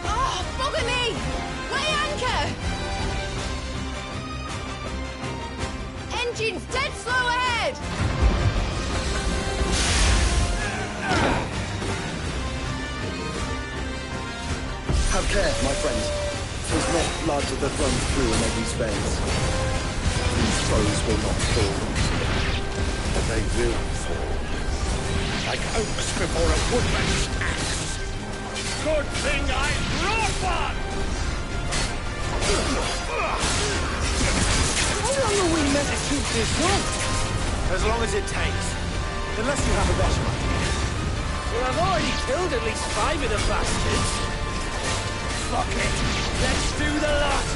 Oh, bugger me! Weigh anchor! Engine's dead slow ahead! Have care, my friends. 'Twas not blood that runs through in Eddie's veins. These foes will not fall. But they will fall. Like oaks before a woodman's axe. Good thing I brought one! How long are we meant to keep this up? As long as it takes. Unless you have a better idea. Well, I've already killed at least 5 of the bastards. Fuck it! Let's do the lot!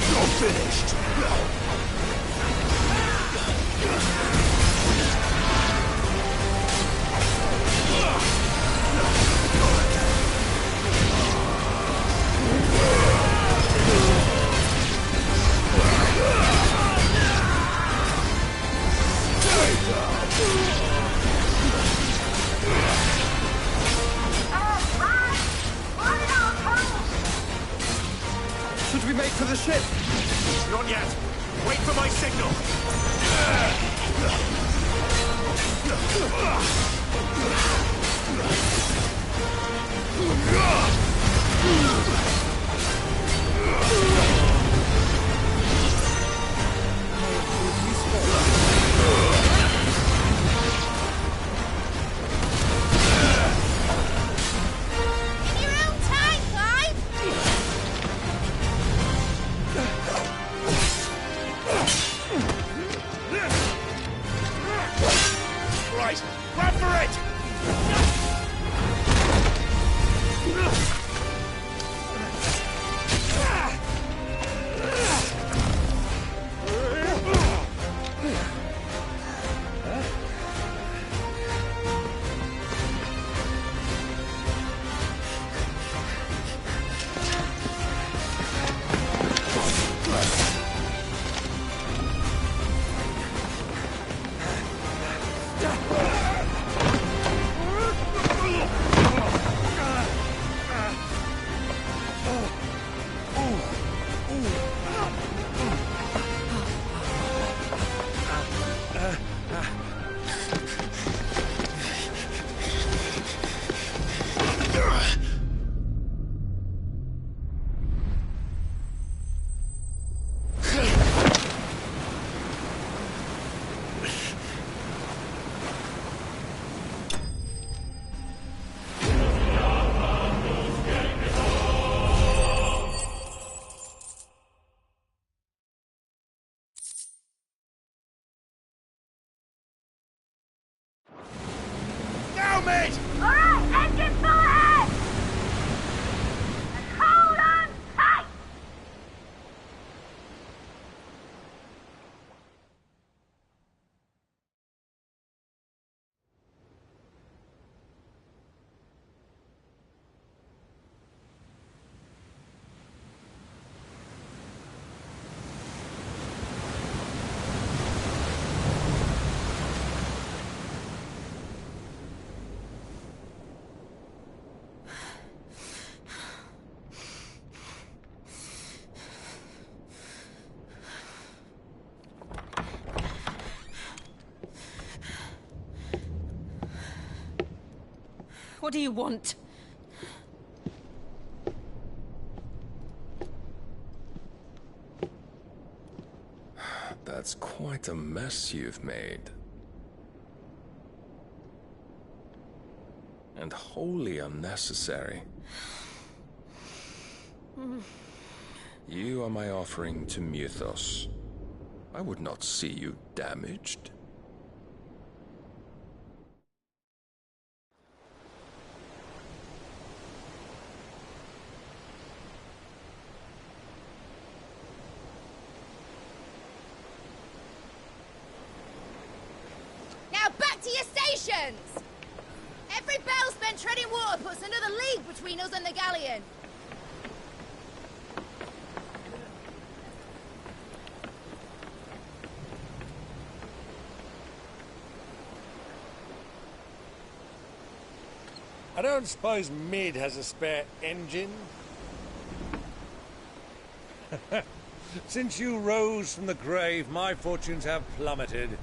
You're finished! Should we make for the ship? Not yet. Wait for my signal. Right, grab for it! Now, mate! Alright, engine full ahead! And hold on tight! What do you want? That's quite a mess you've made. And wholly unnecessary. You are my offering to Mythos. I would not see you damaged. Now back to your stations! Every bell spent treading water puts another league between us and the galleon. I don't suppose Mid has a spare engine? Since you rose from the grave, my fortunes have plummeted.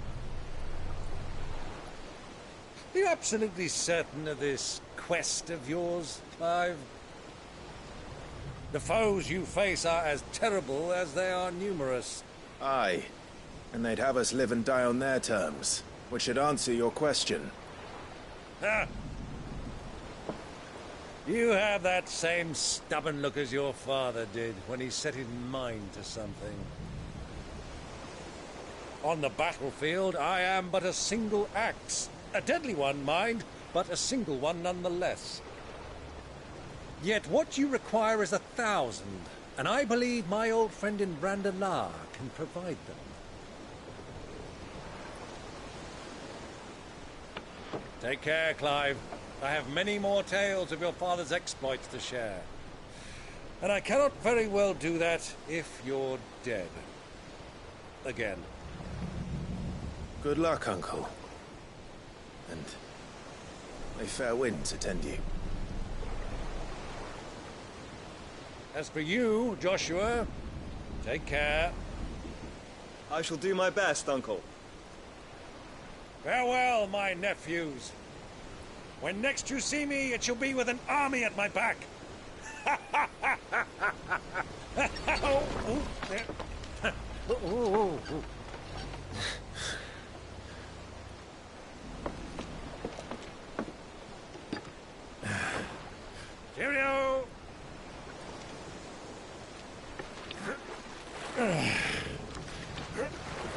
Are you absolutely certain of this quest of yours, Clive? The foes you face are as terrible as they are numerous. Aye. And they'd have us live and die on their terms, which should answer your question. Ha! You have that same stubborn look as your father did when he set his mind to something. On the battlefield, I am but a single axe. A deadly one, mind, but a single one nonetheless. Yet what you require is 1,000, and I believe my old friend in Brandalar can provide them. Take care, Clive. I have many more tales of your father's exploits to share. And I cannot very well do that if you're dead. Again. Good luck, Uncle. And may fair winds attend you. As for you, Joshua, take care. I shall do my best, Uncle. Farewell, my nephews. When next you see me, it shall be with an army at my back. Cheerio!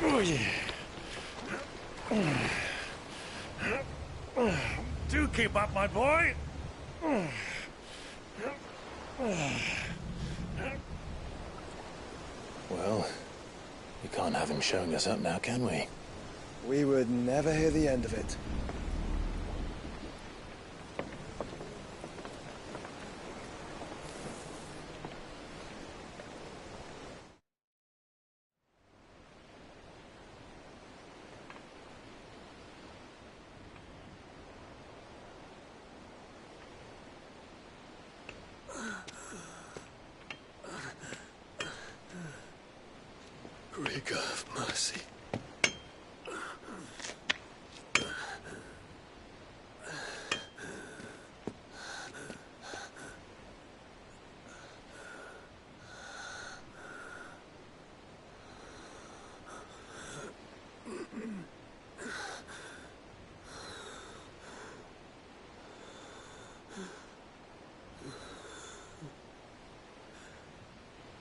Oh, yeah. Do keep up, my boy. Well, we can't have him showing us up now, can we? We would never hear the end of it. Greek of mercy.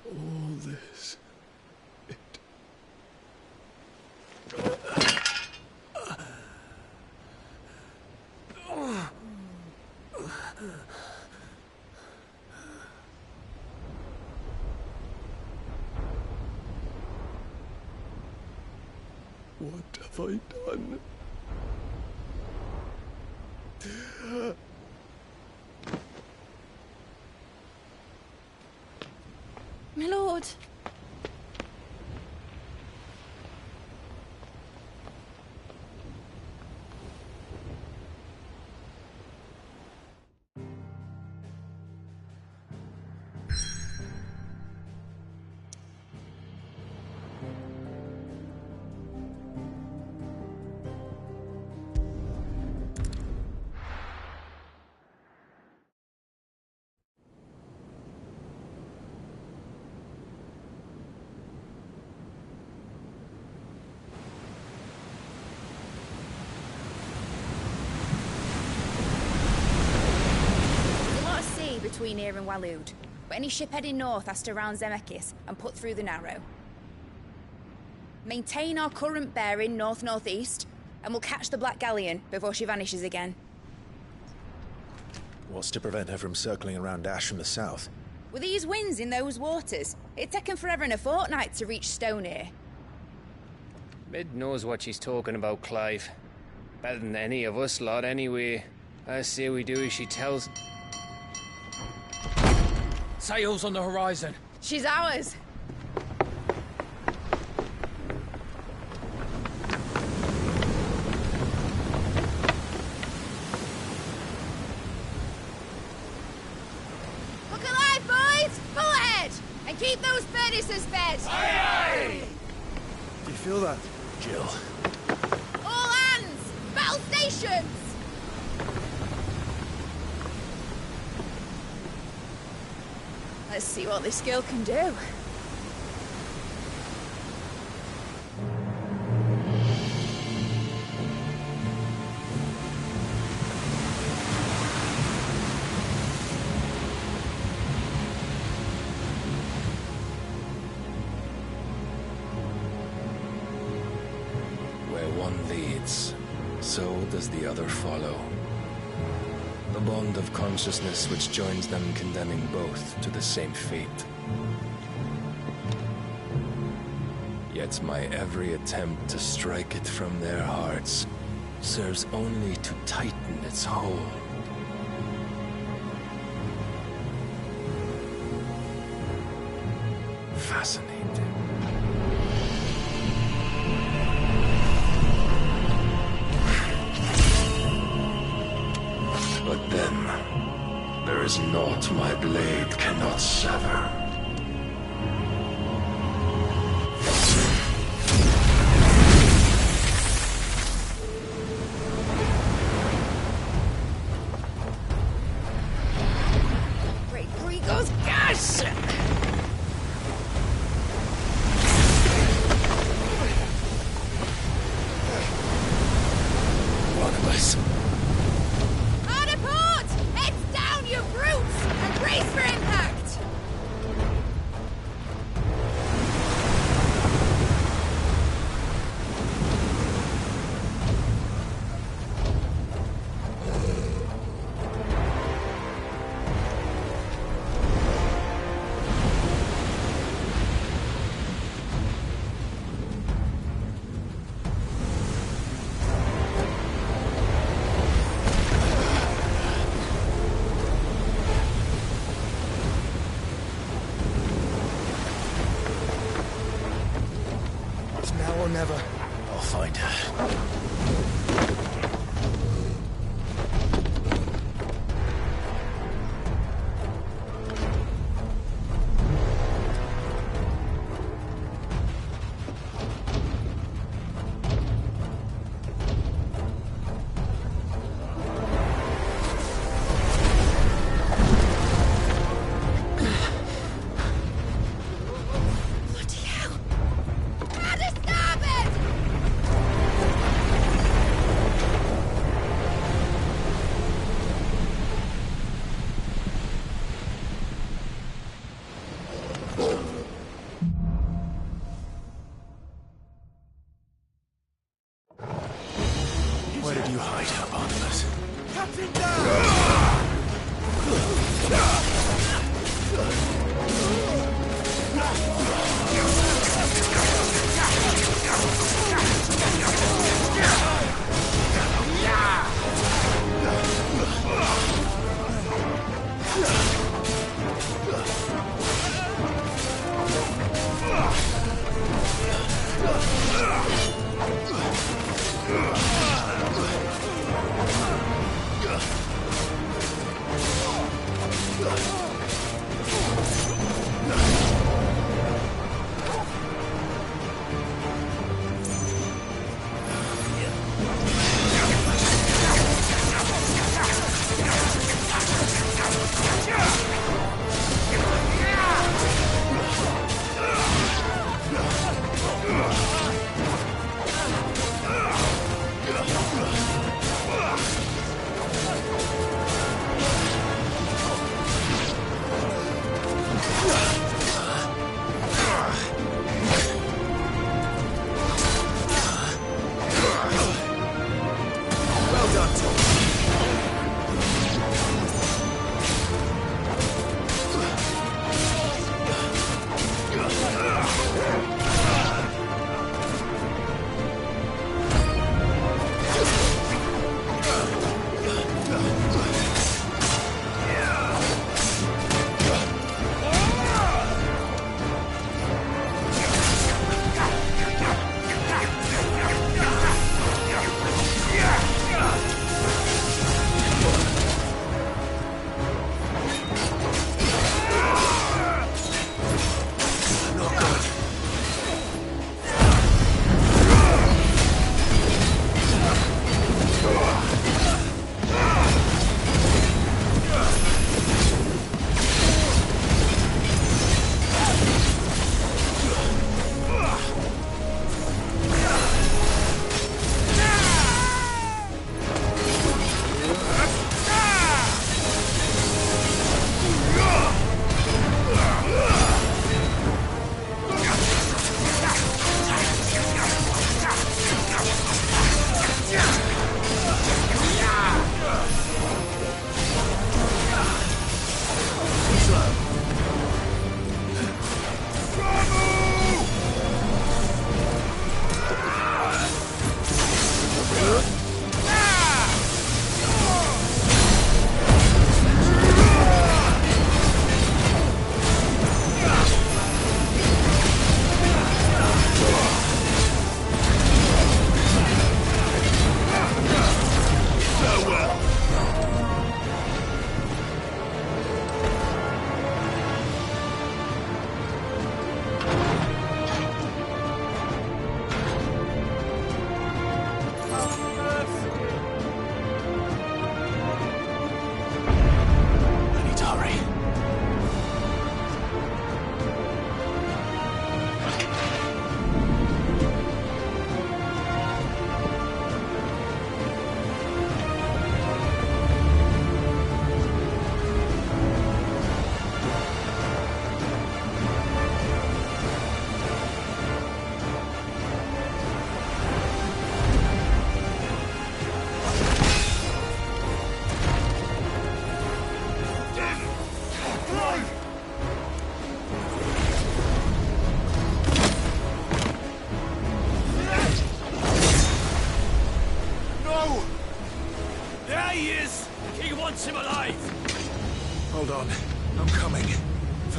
All this. What have I done? My lord. between here and Waloed, but any ship heading north has to round Zemeckis and put through the Narrow. Maintain our current bearing north-northeast, and we'll catch the Black Galleon before she vanishes again. What's to prevent her from circling around Ash from the south? With these winds in those waters, it'd taken forever and a fortnight to reach Stonehir. Mid knows what she's talking about, Clive. Better than any of us lot, anyway. I say we do as she tells. Sails on the horizon. She's ours. Look alive, boys! Full ahead! And keep those furnaces fed! Aye, aye! Do you feel that? Jill. All hands! Battle stations! Let's see what this girl can do. Where one leads, so does the other follow. The bond of consciousness which joins them condemning both to the same fate. Yet my every attempt to strike it from their hearts serves only to tighten its hold. Fascinating. But then, there is naught my blade cannot sever. Great Grigos, gosh! One of us. Brace for impact! Never. I'll find her. Where did you hide her, Barnabas? Captain down!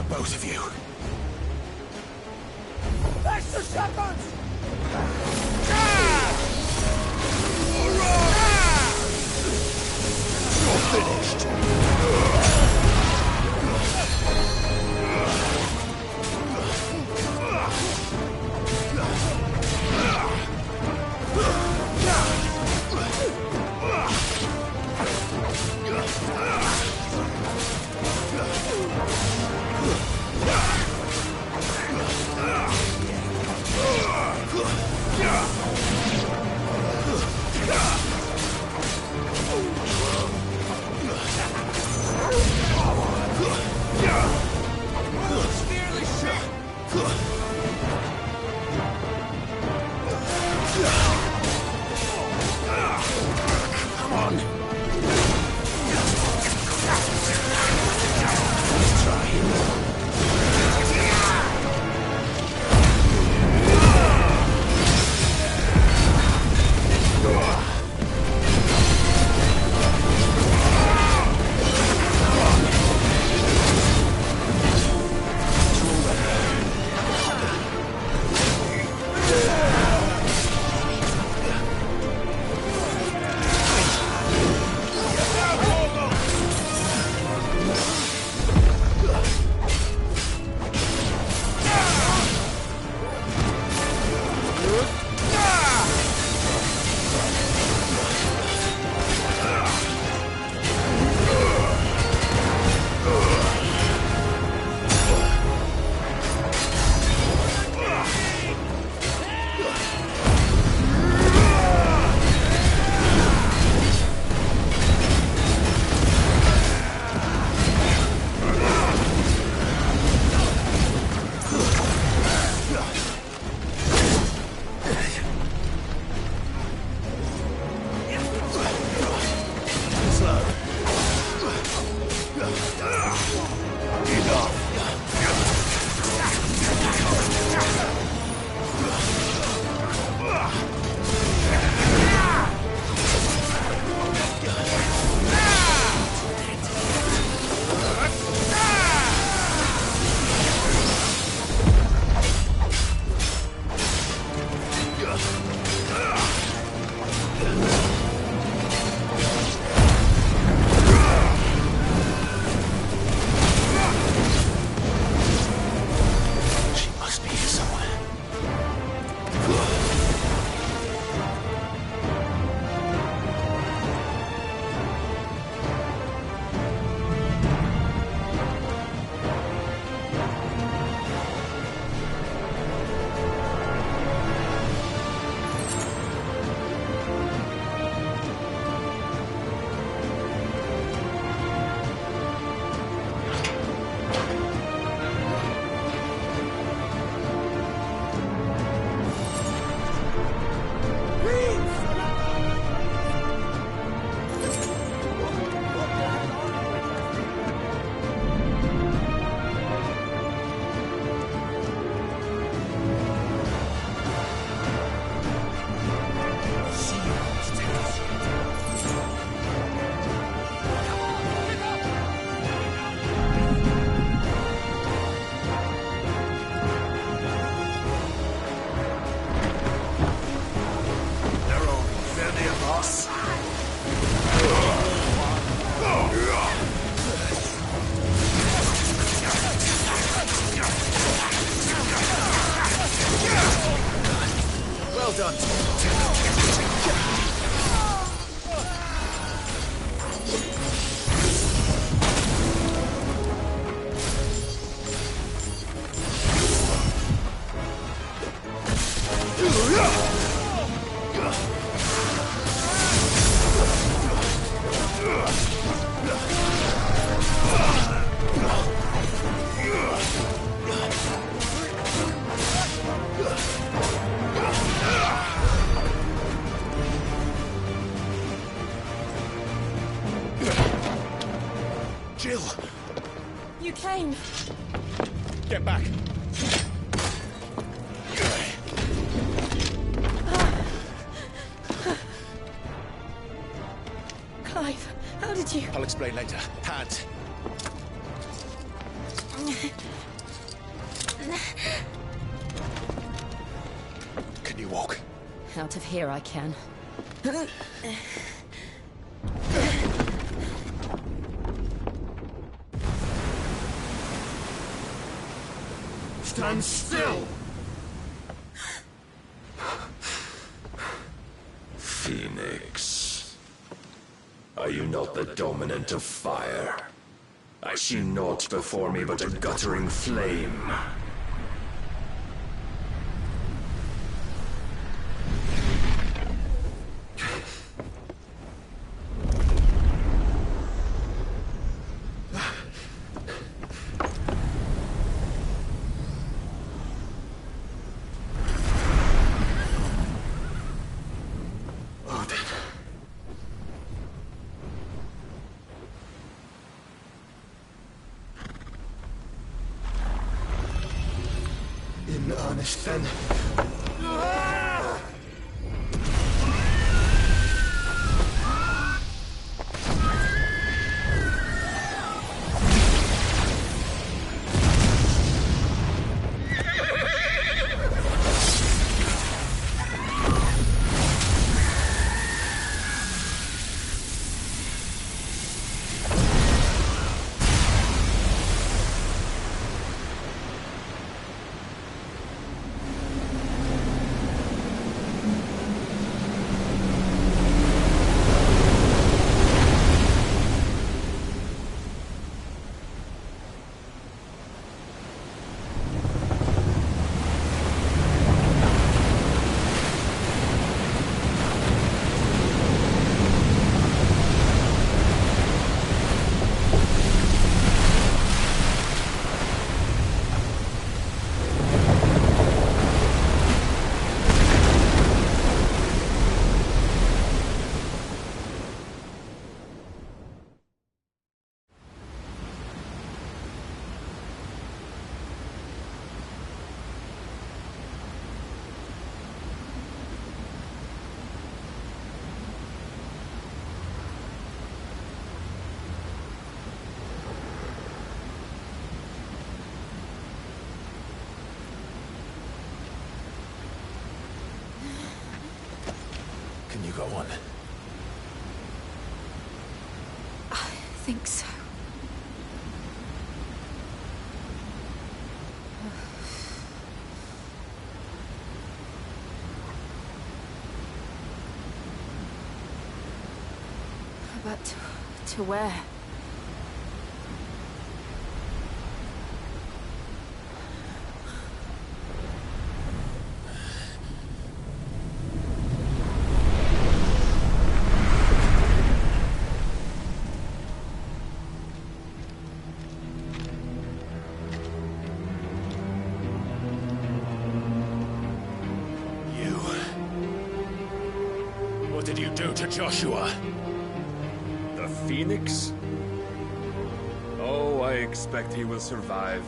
both of you. Extra shepherds! You're finished. Jill! You came. Get back! Clive, how did you... I'll explain later. Hands. Can you walk? Out of here I can. Stand still! Phoenix. Are you not the dominant of fire? I see naught before me but a guttering flame. In earnest, then. Can you go on? I think so. But to where? What did you do to Joshua? The Phoenix? Oh, I expect he will survive.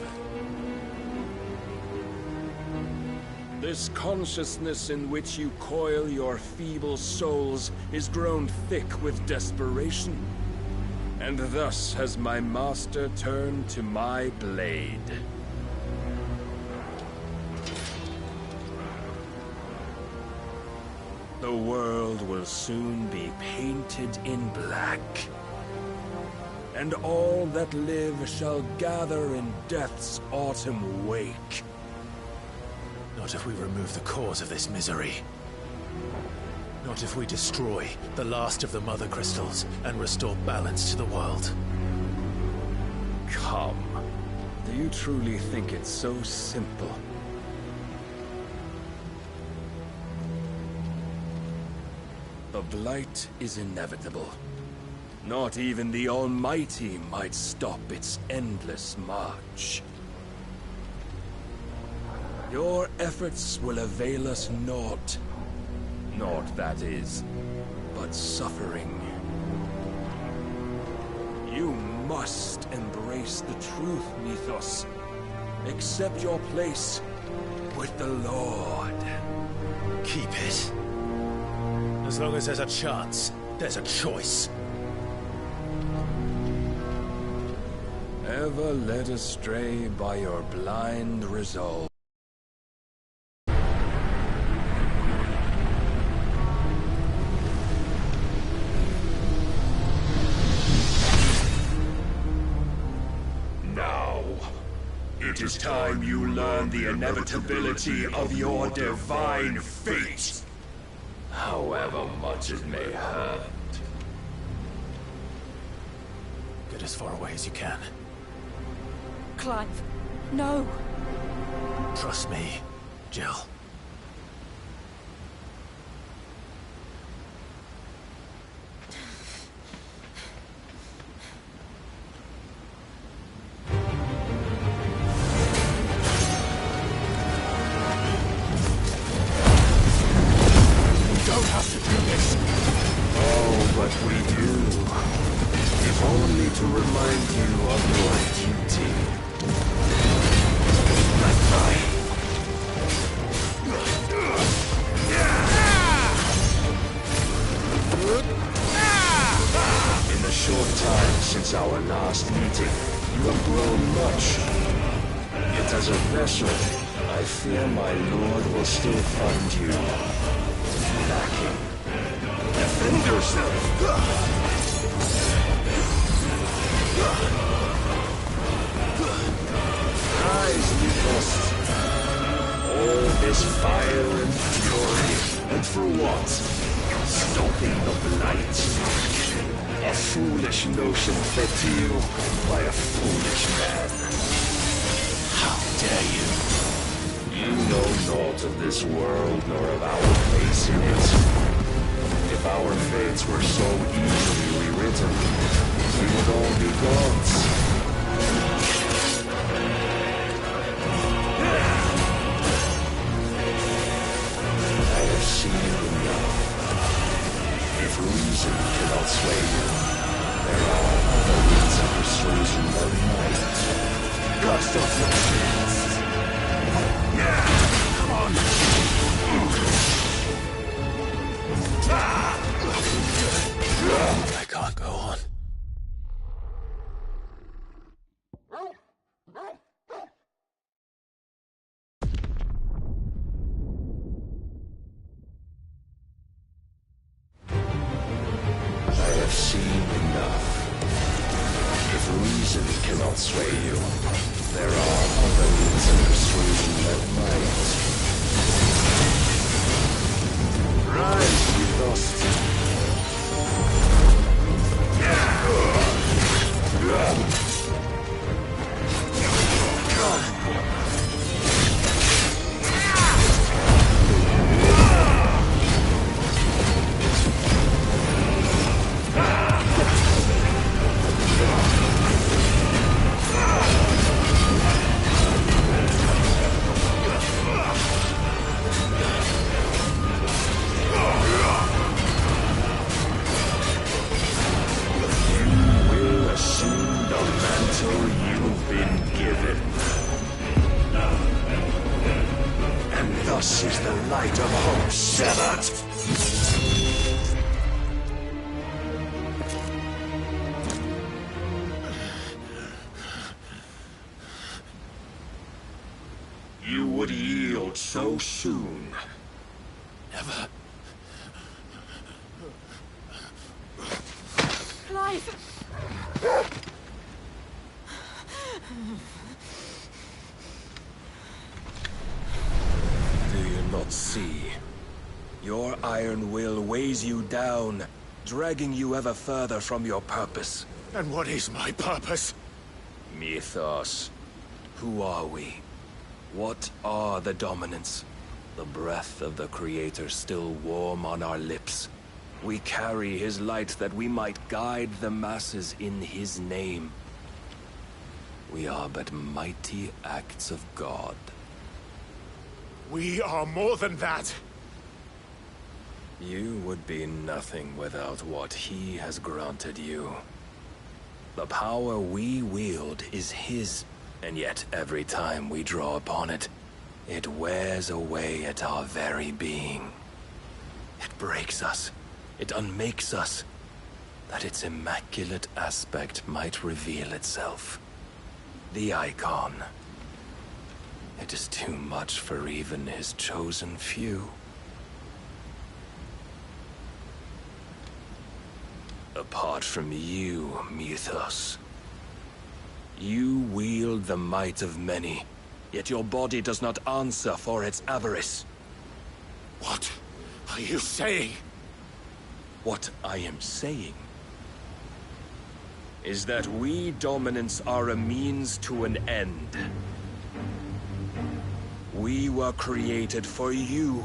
This consciousness in which you coil your feeble souls is grown thick with desperation. And thus has my master turned to my blade. The world will soon be painted in black. And all that live shall gather in death's autumn wake. Not if we remove the cause of this misery. Not if we destroy the last of the Mother Crystals and restore balance to the world. Come. Do you truly think it's so simple? The blight is inevitable. Not even the Almighty might stop its endless march. Your efforts will avail us naught. Naught, that is, but suffering. You must embrace the truth, Mythos. Accept your place with the Lord. Keep it. As long as there's a chance, there's a choice. Ever led astray by your blind resolve. It is time you learn the inevitability of your divine fate. However much it may hurt. Get as far away as you can. Clive, no. Trust me, Jill. You down, dragging you ever further from your purpose. And what is my purpose? Mythos. Who are we? What are the dominants? The breath of the Creator still warm on our lips. We carry his light that we might guide the masses in his name. We are but mighty acts of God. We are more than that. You would be nothing without what he has granted you. The power we wield is his, and yet every time we draw upon it, it wears away at our very being. It breaks us, it unmakes us, that its immaculate aspect might reveal itself. The icon. It is too much for even his chosen few. Apart from you, Mythos, you wield the might of many, Yet your body does not answer for its avarice. What are you saying? What I am saying is that we dominants are a means to an end. We were created for you,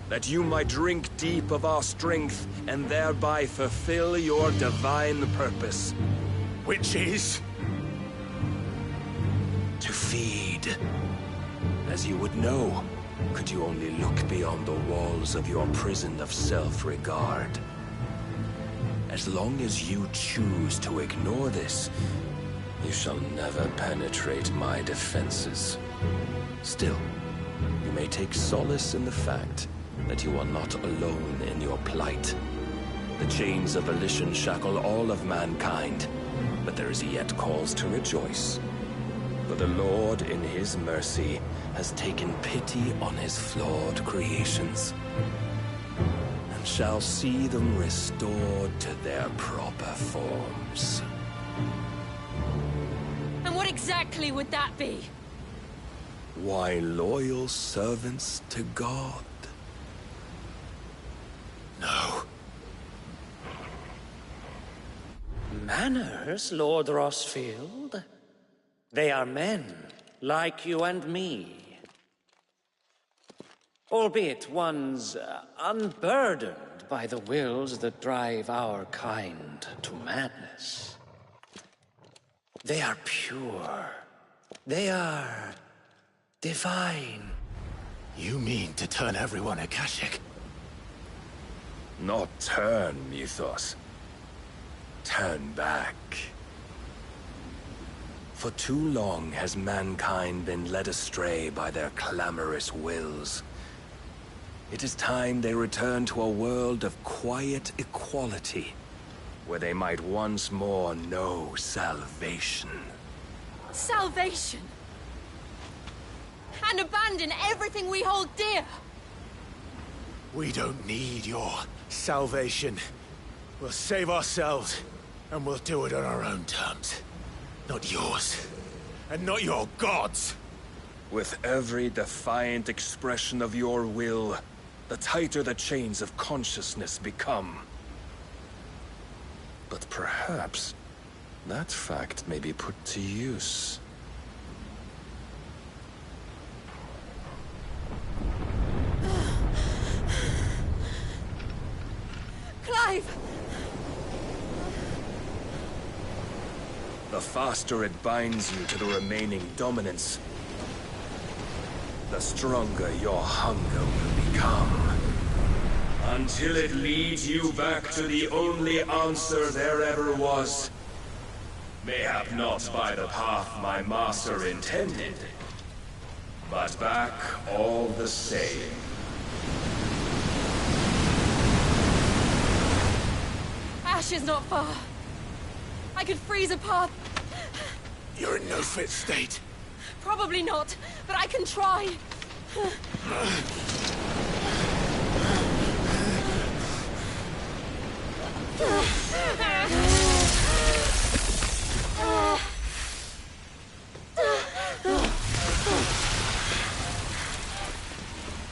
that you might drink deep of our strength and thereby fulfill your divine purpose. Which is? To feed. As you would know, could you only look beyond the walls of your prison of self-regard. As long as you choose to ignore this, you shall never penetrate my defenses. Still, you may take solace in the fact that you are not alone in your plight. The chains of volition shackle all of mankind, but there is yet cause to rejoice. For the Lord, in his mercy, has taken pity on his flawed creations, and shall see them restored to their proper forms. And what exactly would that be? Why, loyal servants to God. No. Manners, Lord Rosfield? They are men, like you and me. Albeit ones unburdened by the wills that drive our kind to madness. They are pure. They are divine. You mean to turn everyone Akashic? Not turn, Mythos. Turn back. For too long has mankind been led astray by their clamorous wills. It is time they return to a world of quiet equality, where they might once more know salvation. Salvation? And abandon everything we hold dear? We don't need your salvation. We'll save ourselves, and we'll do it on our own terms. Not yours, and not your gods. With every defiant expression of your will, the tighter the chains of consciousness become. But perhaps that fact may be put to use. Clive! The faster it binds you to the remaining dominance, the stronger your hunger will become. Until it leads you back to the only answer there ever was. Mayhap not by the path my master intended, but back all the same. Ash is not far. I could freeze a path. You're in no fit state. Probably not, but I can try.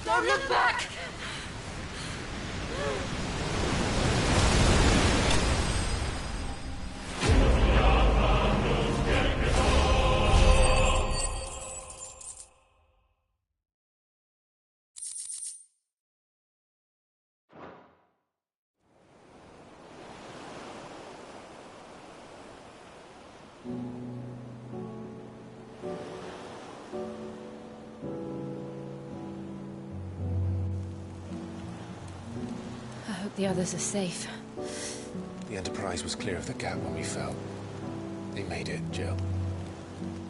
Don't look back! The others are safe. The Enterprise was clear of the gap when we fell. They made it, Jill.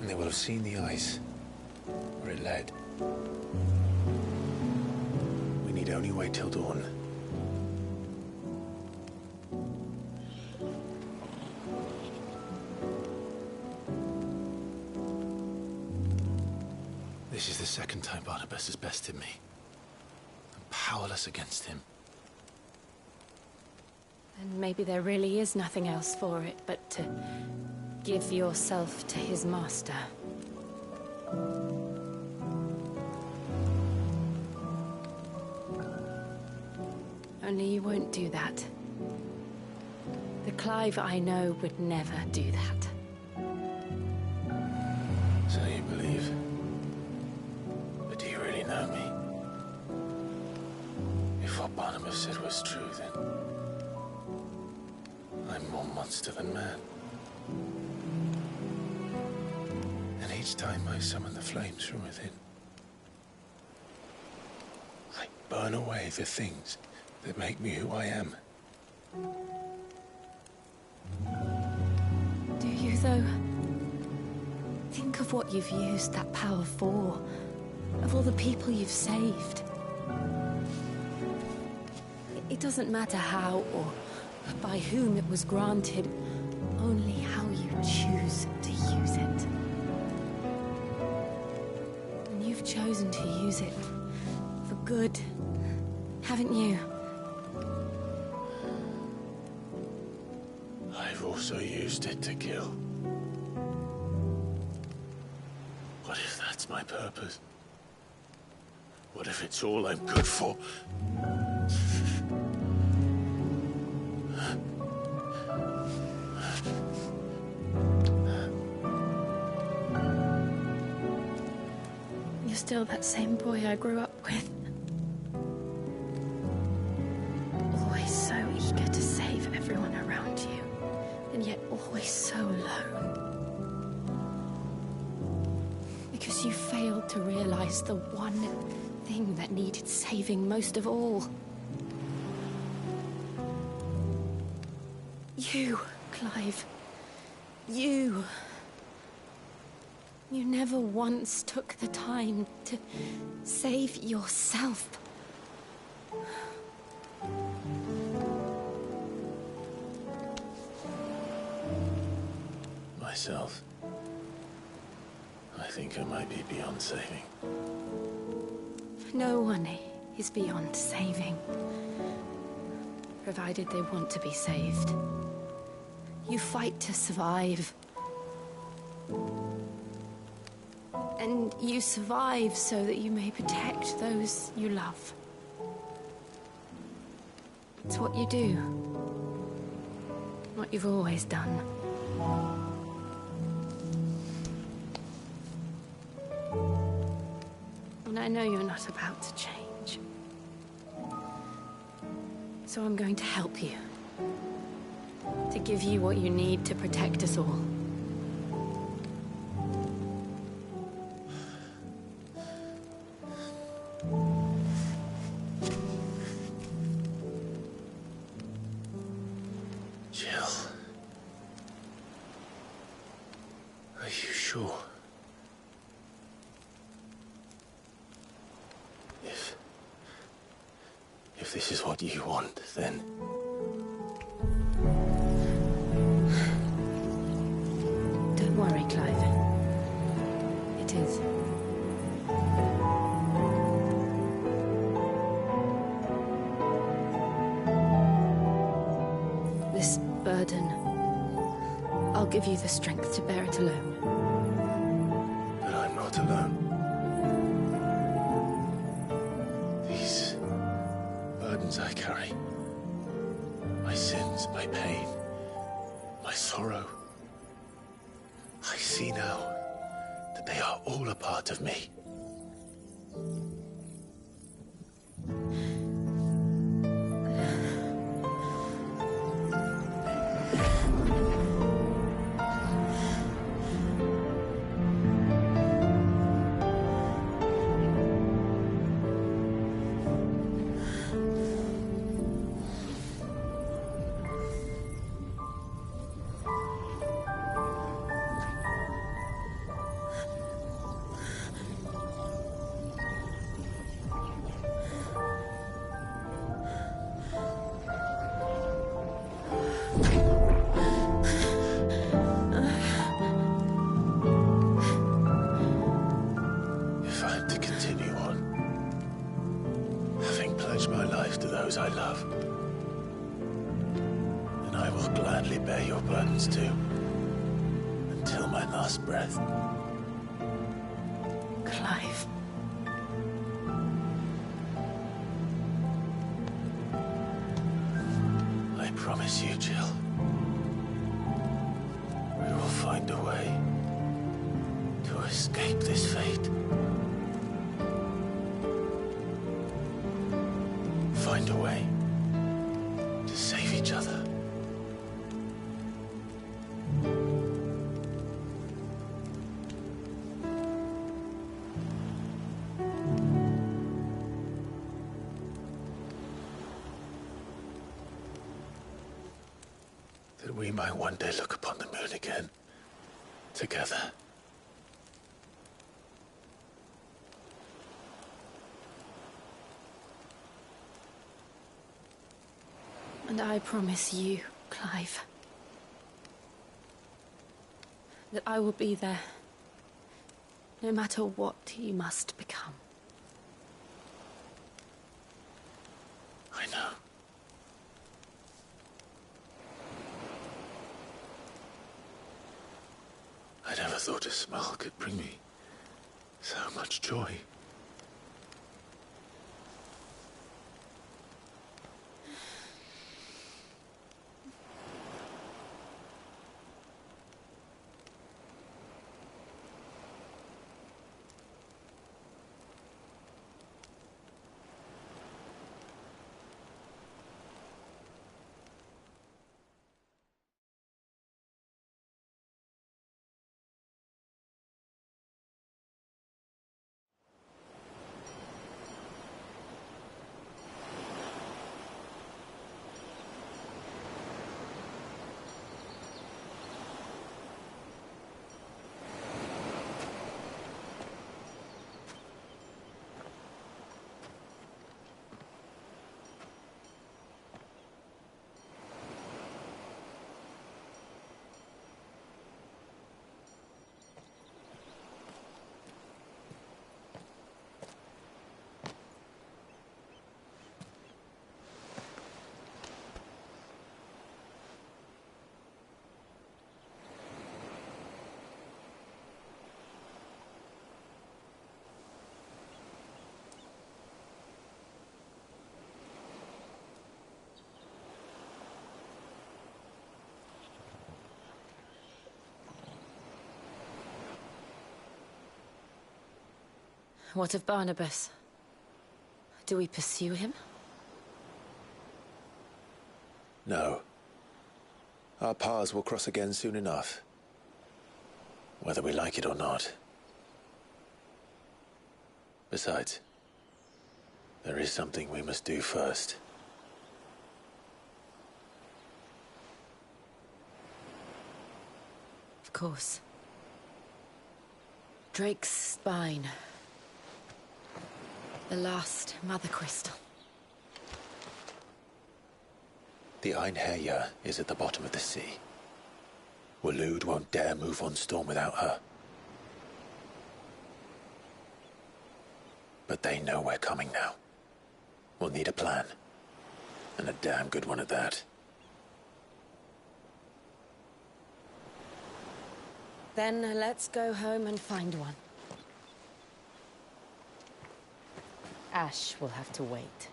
And they will have seen the ice, where it led. We need only wait till dawn. This is the second time Barnabas has bested me. I'm powerless against him. And maybe there really is nothing else for it but to give yourself to his master. Only you won't do that. The Clive I know would never do that. So you believe? But do you really know me? If what Barnabas said was true, then I'm more monster than man. And each time I summon the flames from within, I burn away the things that make me who I am. Do you, though? Think of what you've used that power for. Of all the people you've saved. It doesn't matter how or by whom it was granted, only how you choose to use it. And you've chosen to use it for good, haven't you? I've also used it to kill. What if that's my purpose? What if it's all I'm good for? You're still that same boy I grew up with. Always so eager to save everyone around you, and yet always so alone. Because you failed to realize the one thing that needed saving most of all. You, Clive. You. You never once took the time to save yourself. Myself? I think I might be beyond saving. No one is beyond saving. Provided they want to be saved. You fight to survive. And you survive so that you may protect those you love. It's what you do. What you've always done. And I know you're not about to change. So I'm going to help you. To give you what you need to protect us all. Jill. Are you sure? If this is what you want, then... Don't worry, Clive. It is. This burden, I'll give you the strength to bear it alone. But I'm not alone. These burdens I carry, my sins, my pain, my sorrow, I see now that they are all a part of me. I love. And I will gladly bear your burdens too, until my last breath. Clive. promise you, Jill, we will find a way to escape this fate. Find a way to save each other. That we might one day look upon the moon again, together. And I promise you, Clive, that I will be there, no matter what you must become. I know. I never thought a smile could bring me so much joy. What of Barnabas? Do we pursue him? No. Our paths will cross again soon enough. Whether we like it or not. Besides, there is something we must do first. Of course. Drake's spine. The last Mother Crystal. The Einherja is at the bottom of the sea. Waloed won't dare move on Storm without her. But they know we're coming now. We'll need a plan. And a damn good one at that. Then let's go home and find one. Ash will have to wait.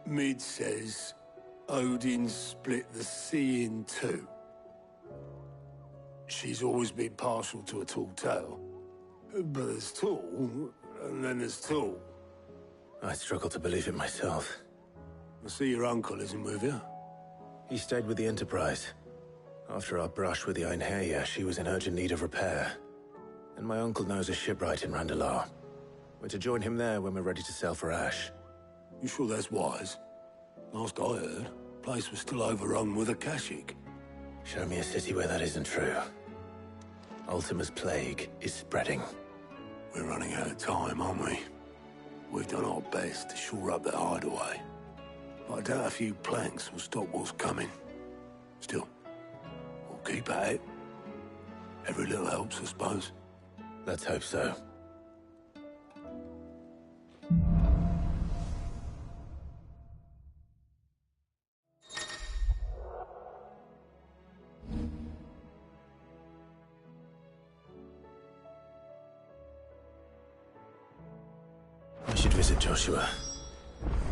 Mid says Odin split the sea in two. She's always been partial to a tall tale. But there's tall, and then there's tall. I struggle to believe it myself. I see your uncle isn't with you. He stayed with the Enterprise. After our brush with the Einherja, she was in urgent need of repair. And my uncle knows a shipwright in Randalar. We're to join him there when we're ready to sail for Ash. You sure that's wise? Last I heard, the place was still overrun with Akashic. Show me a city where that isn't true. Ultima's plague is spreading. We're running out of time, aren't we? We've done our best to shore up the hideaway. But I doubt a few planks will stop what's coming. Still, we'll keep at it. Every little helps, I suppose. Let's hope so. I should visit Joshua,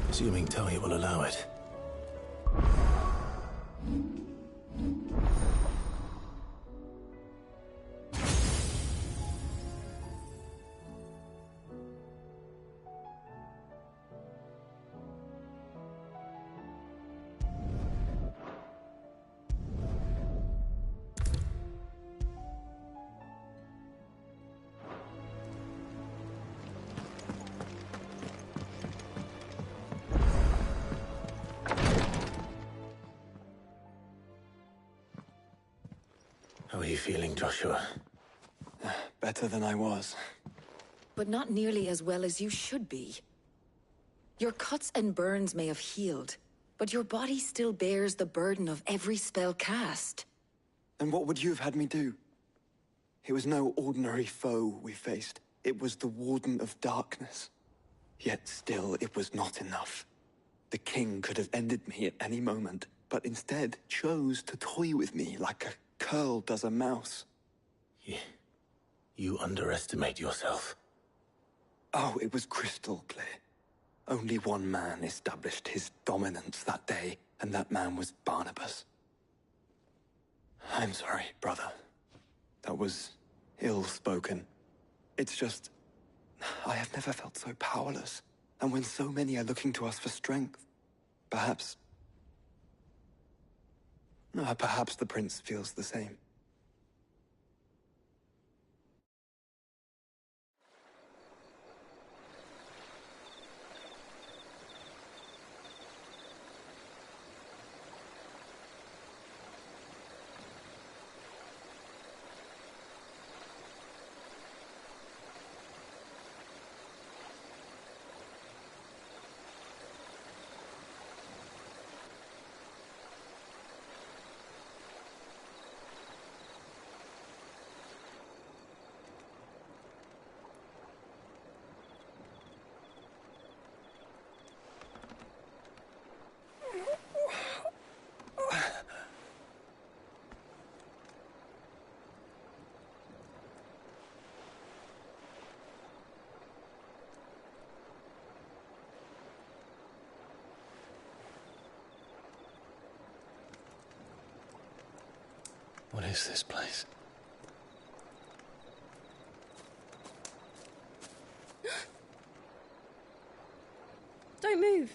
assuming Talia will allow it. How are you feeling, Joshua? Better than I was. But not nearly as well as you should be. Your cuts and burns may have healed, but your body still bears the burden of every spell cast. Then what would you have had me do? It was no ordinary foe we faced. It was the Warden of Darkness. Yet still, it was not enough. The king could have ended me at any moment, but instead chose to toy with me like a curl does a mouse. You underestimate yourself. Oh, it was crystal clear. Only one man established his dominance that day, and that man was Barnabas. I'm sorry, brother. That was ill-spoken. It's just, I have never felt so powerless. And when so many are looking to us for strength, perhaps the prince feels the same. What is this place? Don't move.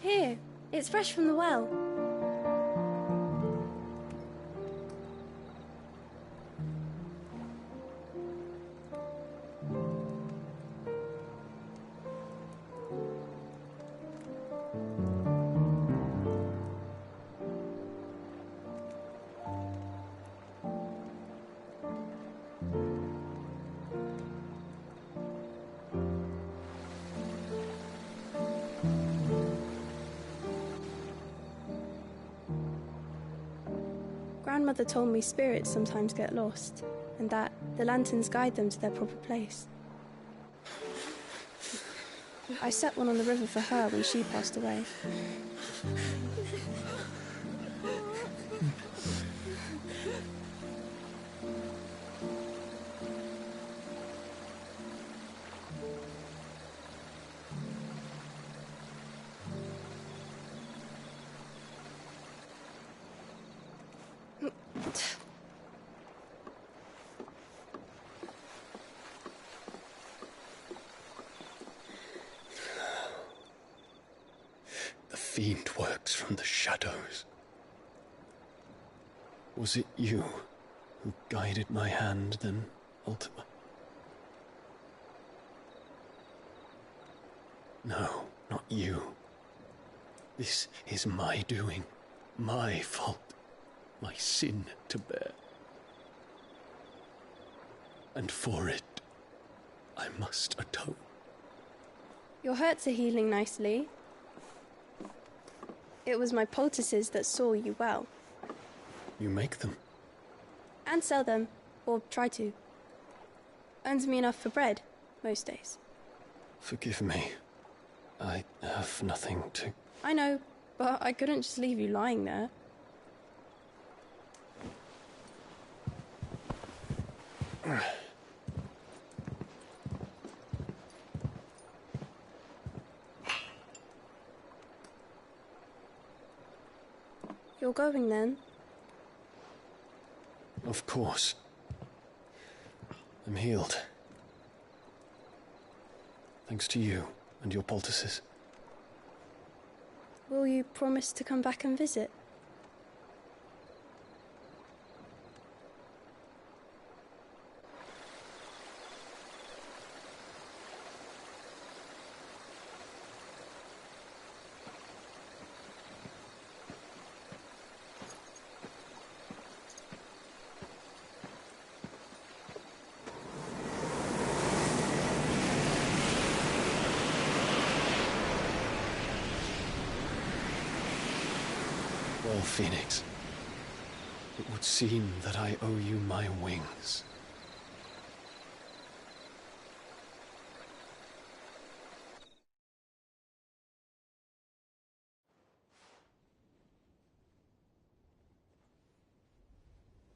Here, it's fresh from the well. Grandmother told me spirits sometimes get lost, and that the lanterns guide them to their proper place. I set one on the river for her when she passed away. fiend works from the shadows. Was it you who guided my hand then, Ultima? No, not you. This is my doing, my fault, my sin to bear. And for it, I must atone. Your hurts are healing nicely. It was my poultices that saw you well. You make them? And sell them, or try to. Earns me enough for bread, most days. Forgive me. I have nothing to... I know, but I couldn't just leave you lying there. You're going then? Of course. I'm healed. Thanks to you and your poultices. Will you promise to come back and visit? Well, Phoenix, it would seem that I owe you my wings.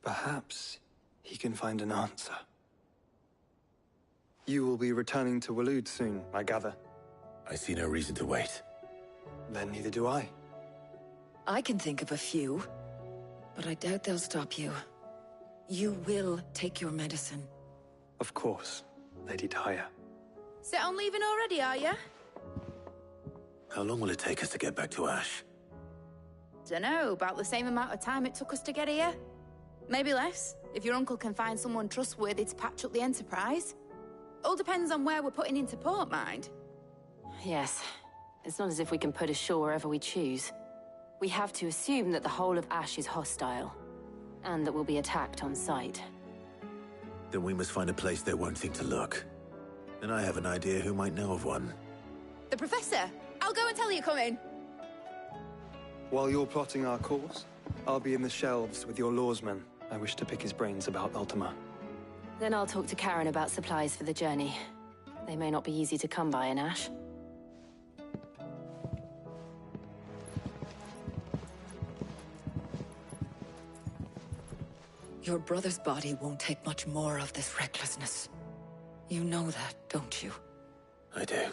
Perhaps he can find an answer. You will be returning to Waloed soon, I gather. I see no reason to wait. Then neither do I. I can think of a few, but I doubt they'll stop you. You will take your medicine. Of course, Lady Tyre. Set on leaving already, are ya? How long will it take us to get back to Ash? Dunno, about the same amount of time it took us to get here. Maybe less, if your uncle can find someone trustworthy to patch up the Enterprise. All depends on where we're putting into port, mind. Yes. It's not as if we can put ashore wherever we choose. We have to assume that the whole of Ash is hostile, and that we'll be attacked on sight. Then we must find a place they won't think to look. And I have an idea who might know of one. The Professor! I'll go and tell you coming! While you're plotting our course, I'll be in the shelves with your lawsman. I wish to pick his brains about Ultima. Then I'll talk to Karen about supplies for the journey. They may not be easy to come by in Ash. Your brother's body won't take much more of this recklessness. You know that, don't you? I do.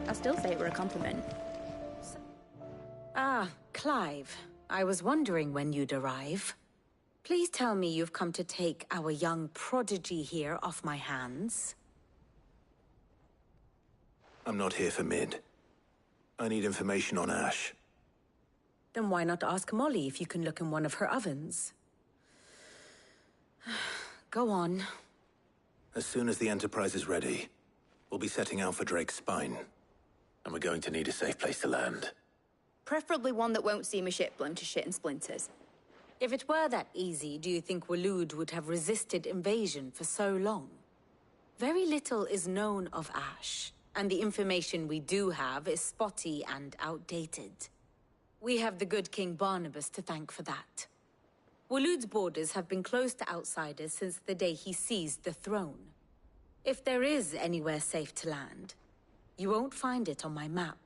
I still say it were a compliment. Ah, Clive. I was wondering when you'd arrive. Please tell me you've come to take our young prodigy here off my hands. I'm not here for Mid. I need information on Ash. Then why not ask Molly if you can look in one of her ovens? Go on. As soon as the Enterprise is ready, we'll be setting out for Drake's Spine. And we're going to need a safe place to land. Preferably one that won't see my ship blown to shit and splinters. If it were that easy, do you think Waloed would have resisted invasion for so long? Very little is known of Ash, and the information we do have is spotty and outdated. We have the good King Barnabas to thank for that. Waloed's borders have been closed to outsiders since the day he seized the throne. If there is anywhere safe to land, you won't find it on my map.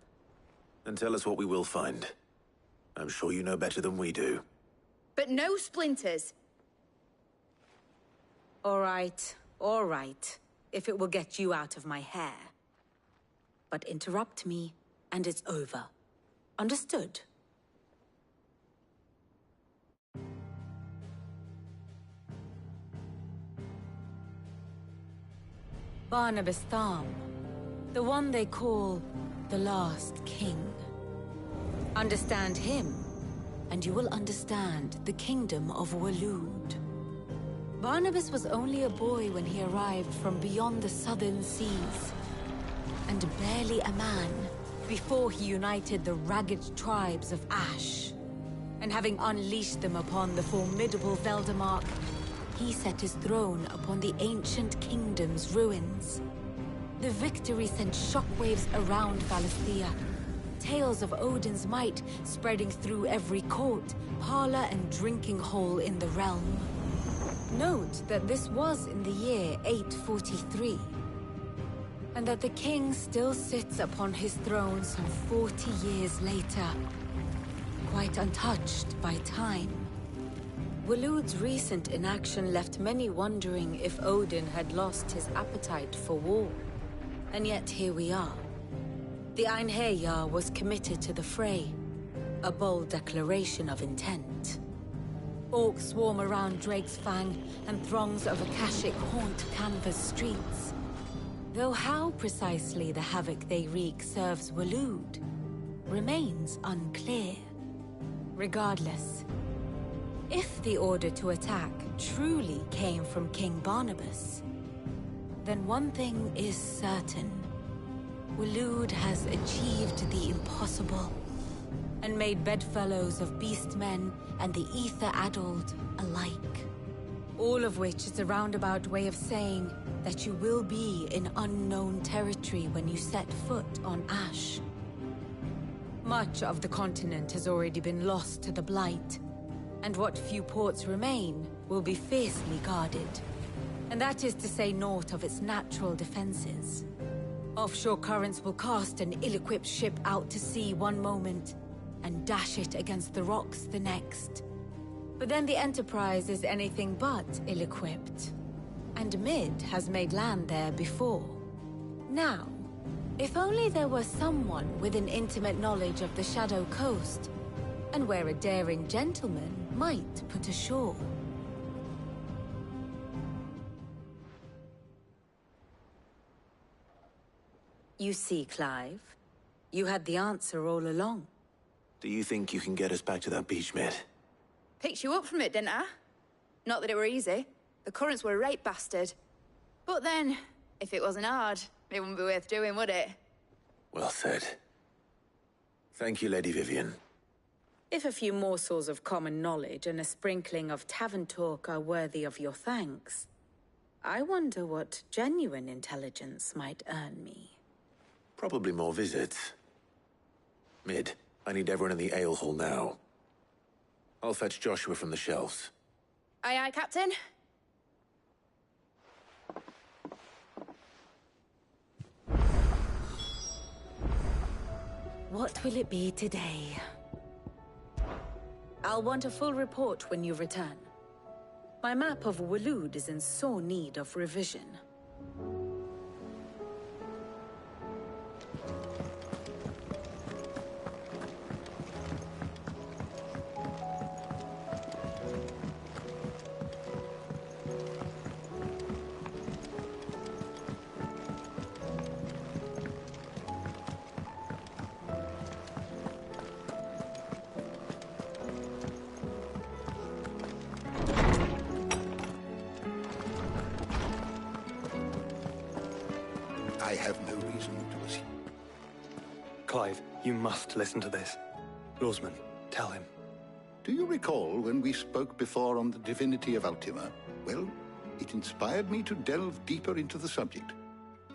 Then tell us what we will find. I'm sure you know better than we do. But no splinters! All right. If it will get you out of my hair. But interrupt me and it's over. Understood? Barnabas Tharm, the one they call the Last King. Understand him, and you will understand the kingdom of Waloed. Barnabas was only a boy when he arrived from beyond the southern seas, and barely a man before he united the ragged tribes of Ash. And having unleashed them upon the formidable Veldamark, he set his throne upon the ancient kingdom's ruins. The victory sent shockwaves around Valisthea, tales of Odin's might spreading through every court, parlor, and drinking hole in the realm. Note that this was in the year 843, and that the king still sits upon his throne some 40 years later, quite untouched by time. Waloed's recent inaction left many wondering if Odin had lost his appetite for war. And yet here we are. The Einherjar was committed to the fray, a bold declaration of intent. Orcs swarm around Drake's Fang, and throngs of Akashic haunt Canva's streets. Though how precisely the havoc they wreak serves Waloed remains unclear. Regardless, if the order to attack truly came from King Barnabas, then one thing is certain. Waloed has achieved the impossible, and made bedfellows of beastmen and the ether-addled alike. All of which is a roundabout way of saying that you will be in unknown territory when you set foot on Ash. Much of the continent has already been lost to the Blight, and what few ports remain will be fiercely guarded. And that is to say naught of its natural defenses. Offshore currents will cast an ill-equipped ship out to sea one moment, and dash it against the rocks the next. But then the Enterprise is anything but ill-equipped, and Mid has made land there before. Now, if only there were someone with an intimate knowledge of the Shadow Coast, and where a daring gentleman might put ashore. You see, Clive, you had the answer all along. Do you think you can get us back to that beach, Mid? Picked you up from it, didn't I? Not that it were easy. The currents were a right bastard. But then, if it wasn't hard, it wouldn't be worth doing, would it? Well said. Thank you, Lady Vivian. If a few morsels of common knowledge and a sprinkling of tavern talk are worthy of your thanks, I wonder what genuine intelligence might earn me. Probably more visits. Mid, I need everyone in the ale hall now. I'll fetch Joshua from the shelves. Aye, aye, Captain. What will it be today? I'll want a full report when you return. My map of Waloed is in sore need of revision. I have no reason to assume. Clive, you must listen to this. Lawsman, tell him. Do you recall when we spoke before on the divinity of Ultima? Well, it inspired me to delve deeper into the subject.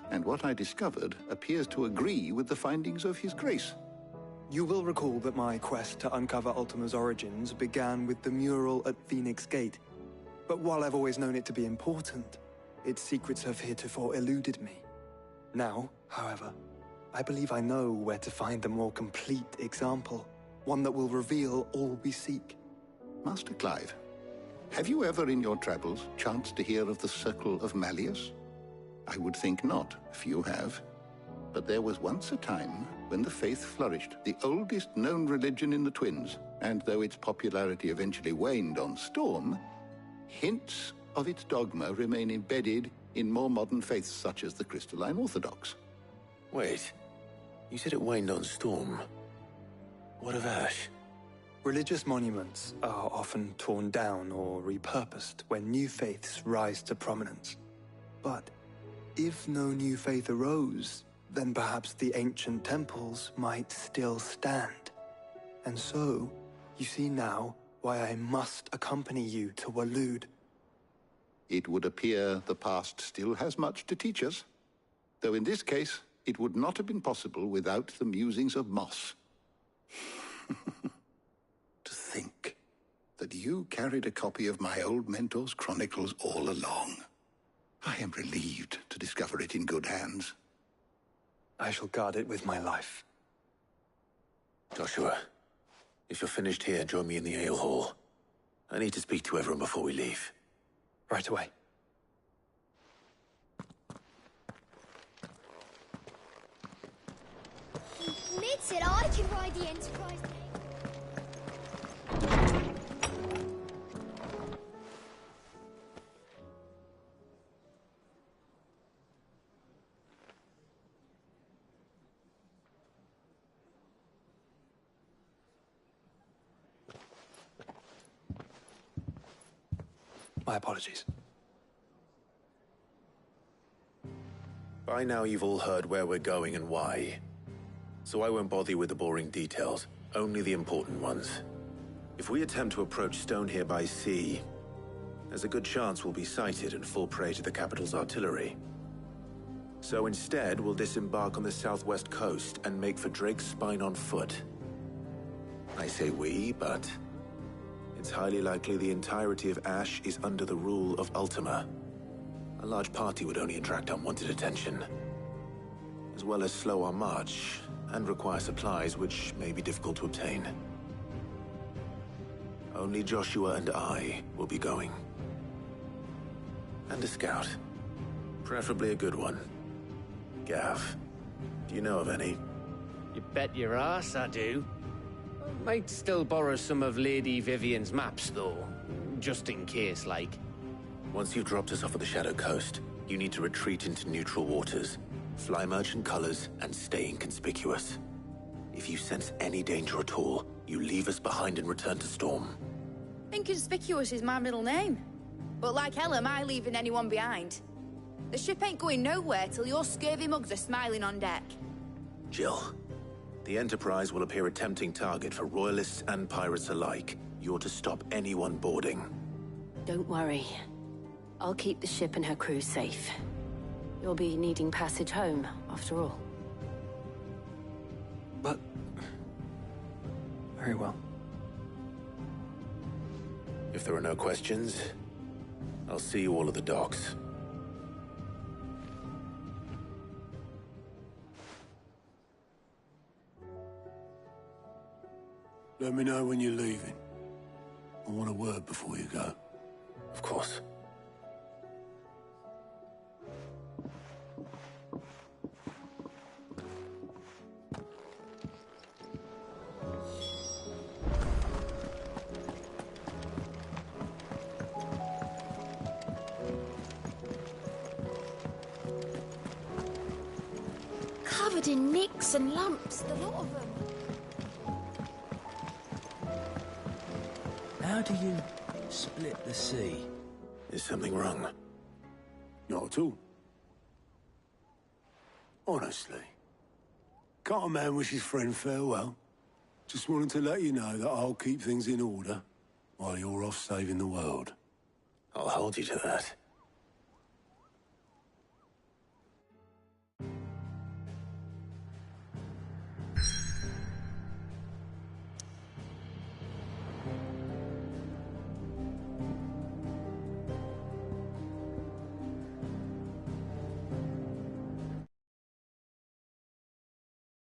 And what I discovered appears to agree with the findings of His Grace. You will recall that my quest to uncover Ultima's origins began with the mural at Phoenix Gate. But while I've always known it to be important, its secrets have heretofore eluded me. Now, however, I believe I know where to find the more complete example, one that will reveal all we seek. Master Clive, have you ever in your travels chanced to hear of the Circle of Malleus? I would think not, if you have. But there was once a time when the faith flourished, the oldest known religion in the Twins, and though its popularity eventually waned on Storm, hints of its dogma remain embedded in more modern faiths such as the Crystalline Orthodox. Wait, you said it waned on Storm. What of Ash? Religious monuments are often torn down or repurposed when new faiths rise to prominence. But if no new faith arose, then perhaps the ancient temples might still stand. And so, you see now why I must accompany you to Waloed. It would appear the past still has much to teach us, though in this case, it would not have been possible without the musings of Moss. To think that you carried a copy of my old mentor's chronicles all along. I am relieved to discover it in good hands. I shall guard it with my life. Joshua, if you're finished here, join me in the ale hall. I need to speak to everyone before we leave. Right away. Ned said I can ride the Enterprise. My apologies. By now you've all heard where we're going and why. So I won't bother you with the boring details, only the important ones. If we attempt to approach Stone here by sea, there's a good chance we'll be sighted and fall prey to the capital's artillery. So instead, we'll disembark on the southwest coast and make for Drake's Spine on foot. I say we, but it's highly likely the entirety of Ash is under the rule of Ultima. A large party would only attract unwanted attention, as well as slow our march and require supplies which may be difficult to obtain. Only Joshua and I will be going. And a scout. Preferably a good one. Gav, do you know of any? You bet your ass I do. Might still borrow some of Lady Vivian's maps, though. Just in case, like. Once you've dropped us off at the Shadow Coast, you need to retreat into neutral waters, fly merchant colors, and stay inconspicuous. If you sense any danger at all, you leave us behind and return to Storm. Inconspicuous is my middle name. But like hell am I leaving anyone behind. The ship ain't going nowhere till your scurvy mugs are smiling on deck. Jill, the Enterprise will appear a tempting target for royalists and pirates alike. You're to stop anyone boarding. Don't worry. I'll keep the ship and her crew safe. You'll be needing passage home, after all. But... very well. If there are no questions, I'll see you all at the docks. Let me know when you're leaving. I want a word before you go. Of course. Covered in nicks and lumps, the lot of them. How do you split the sea? Is something wrong? Not at all. Honestly. Can't a man wish his friend farewell? Just wanted to let you know that I'll keep things in order while you're off saving the world. I'll hold you to that.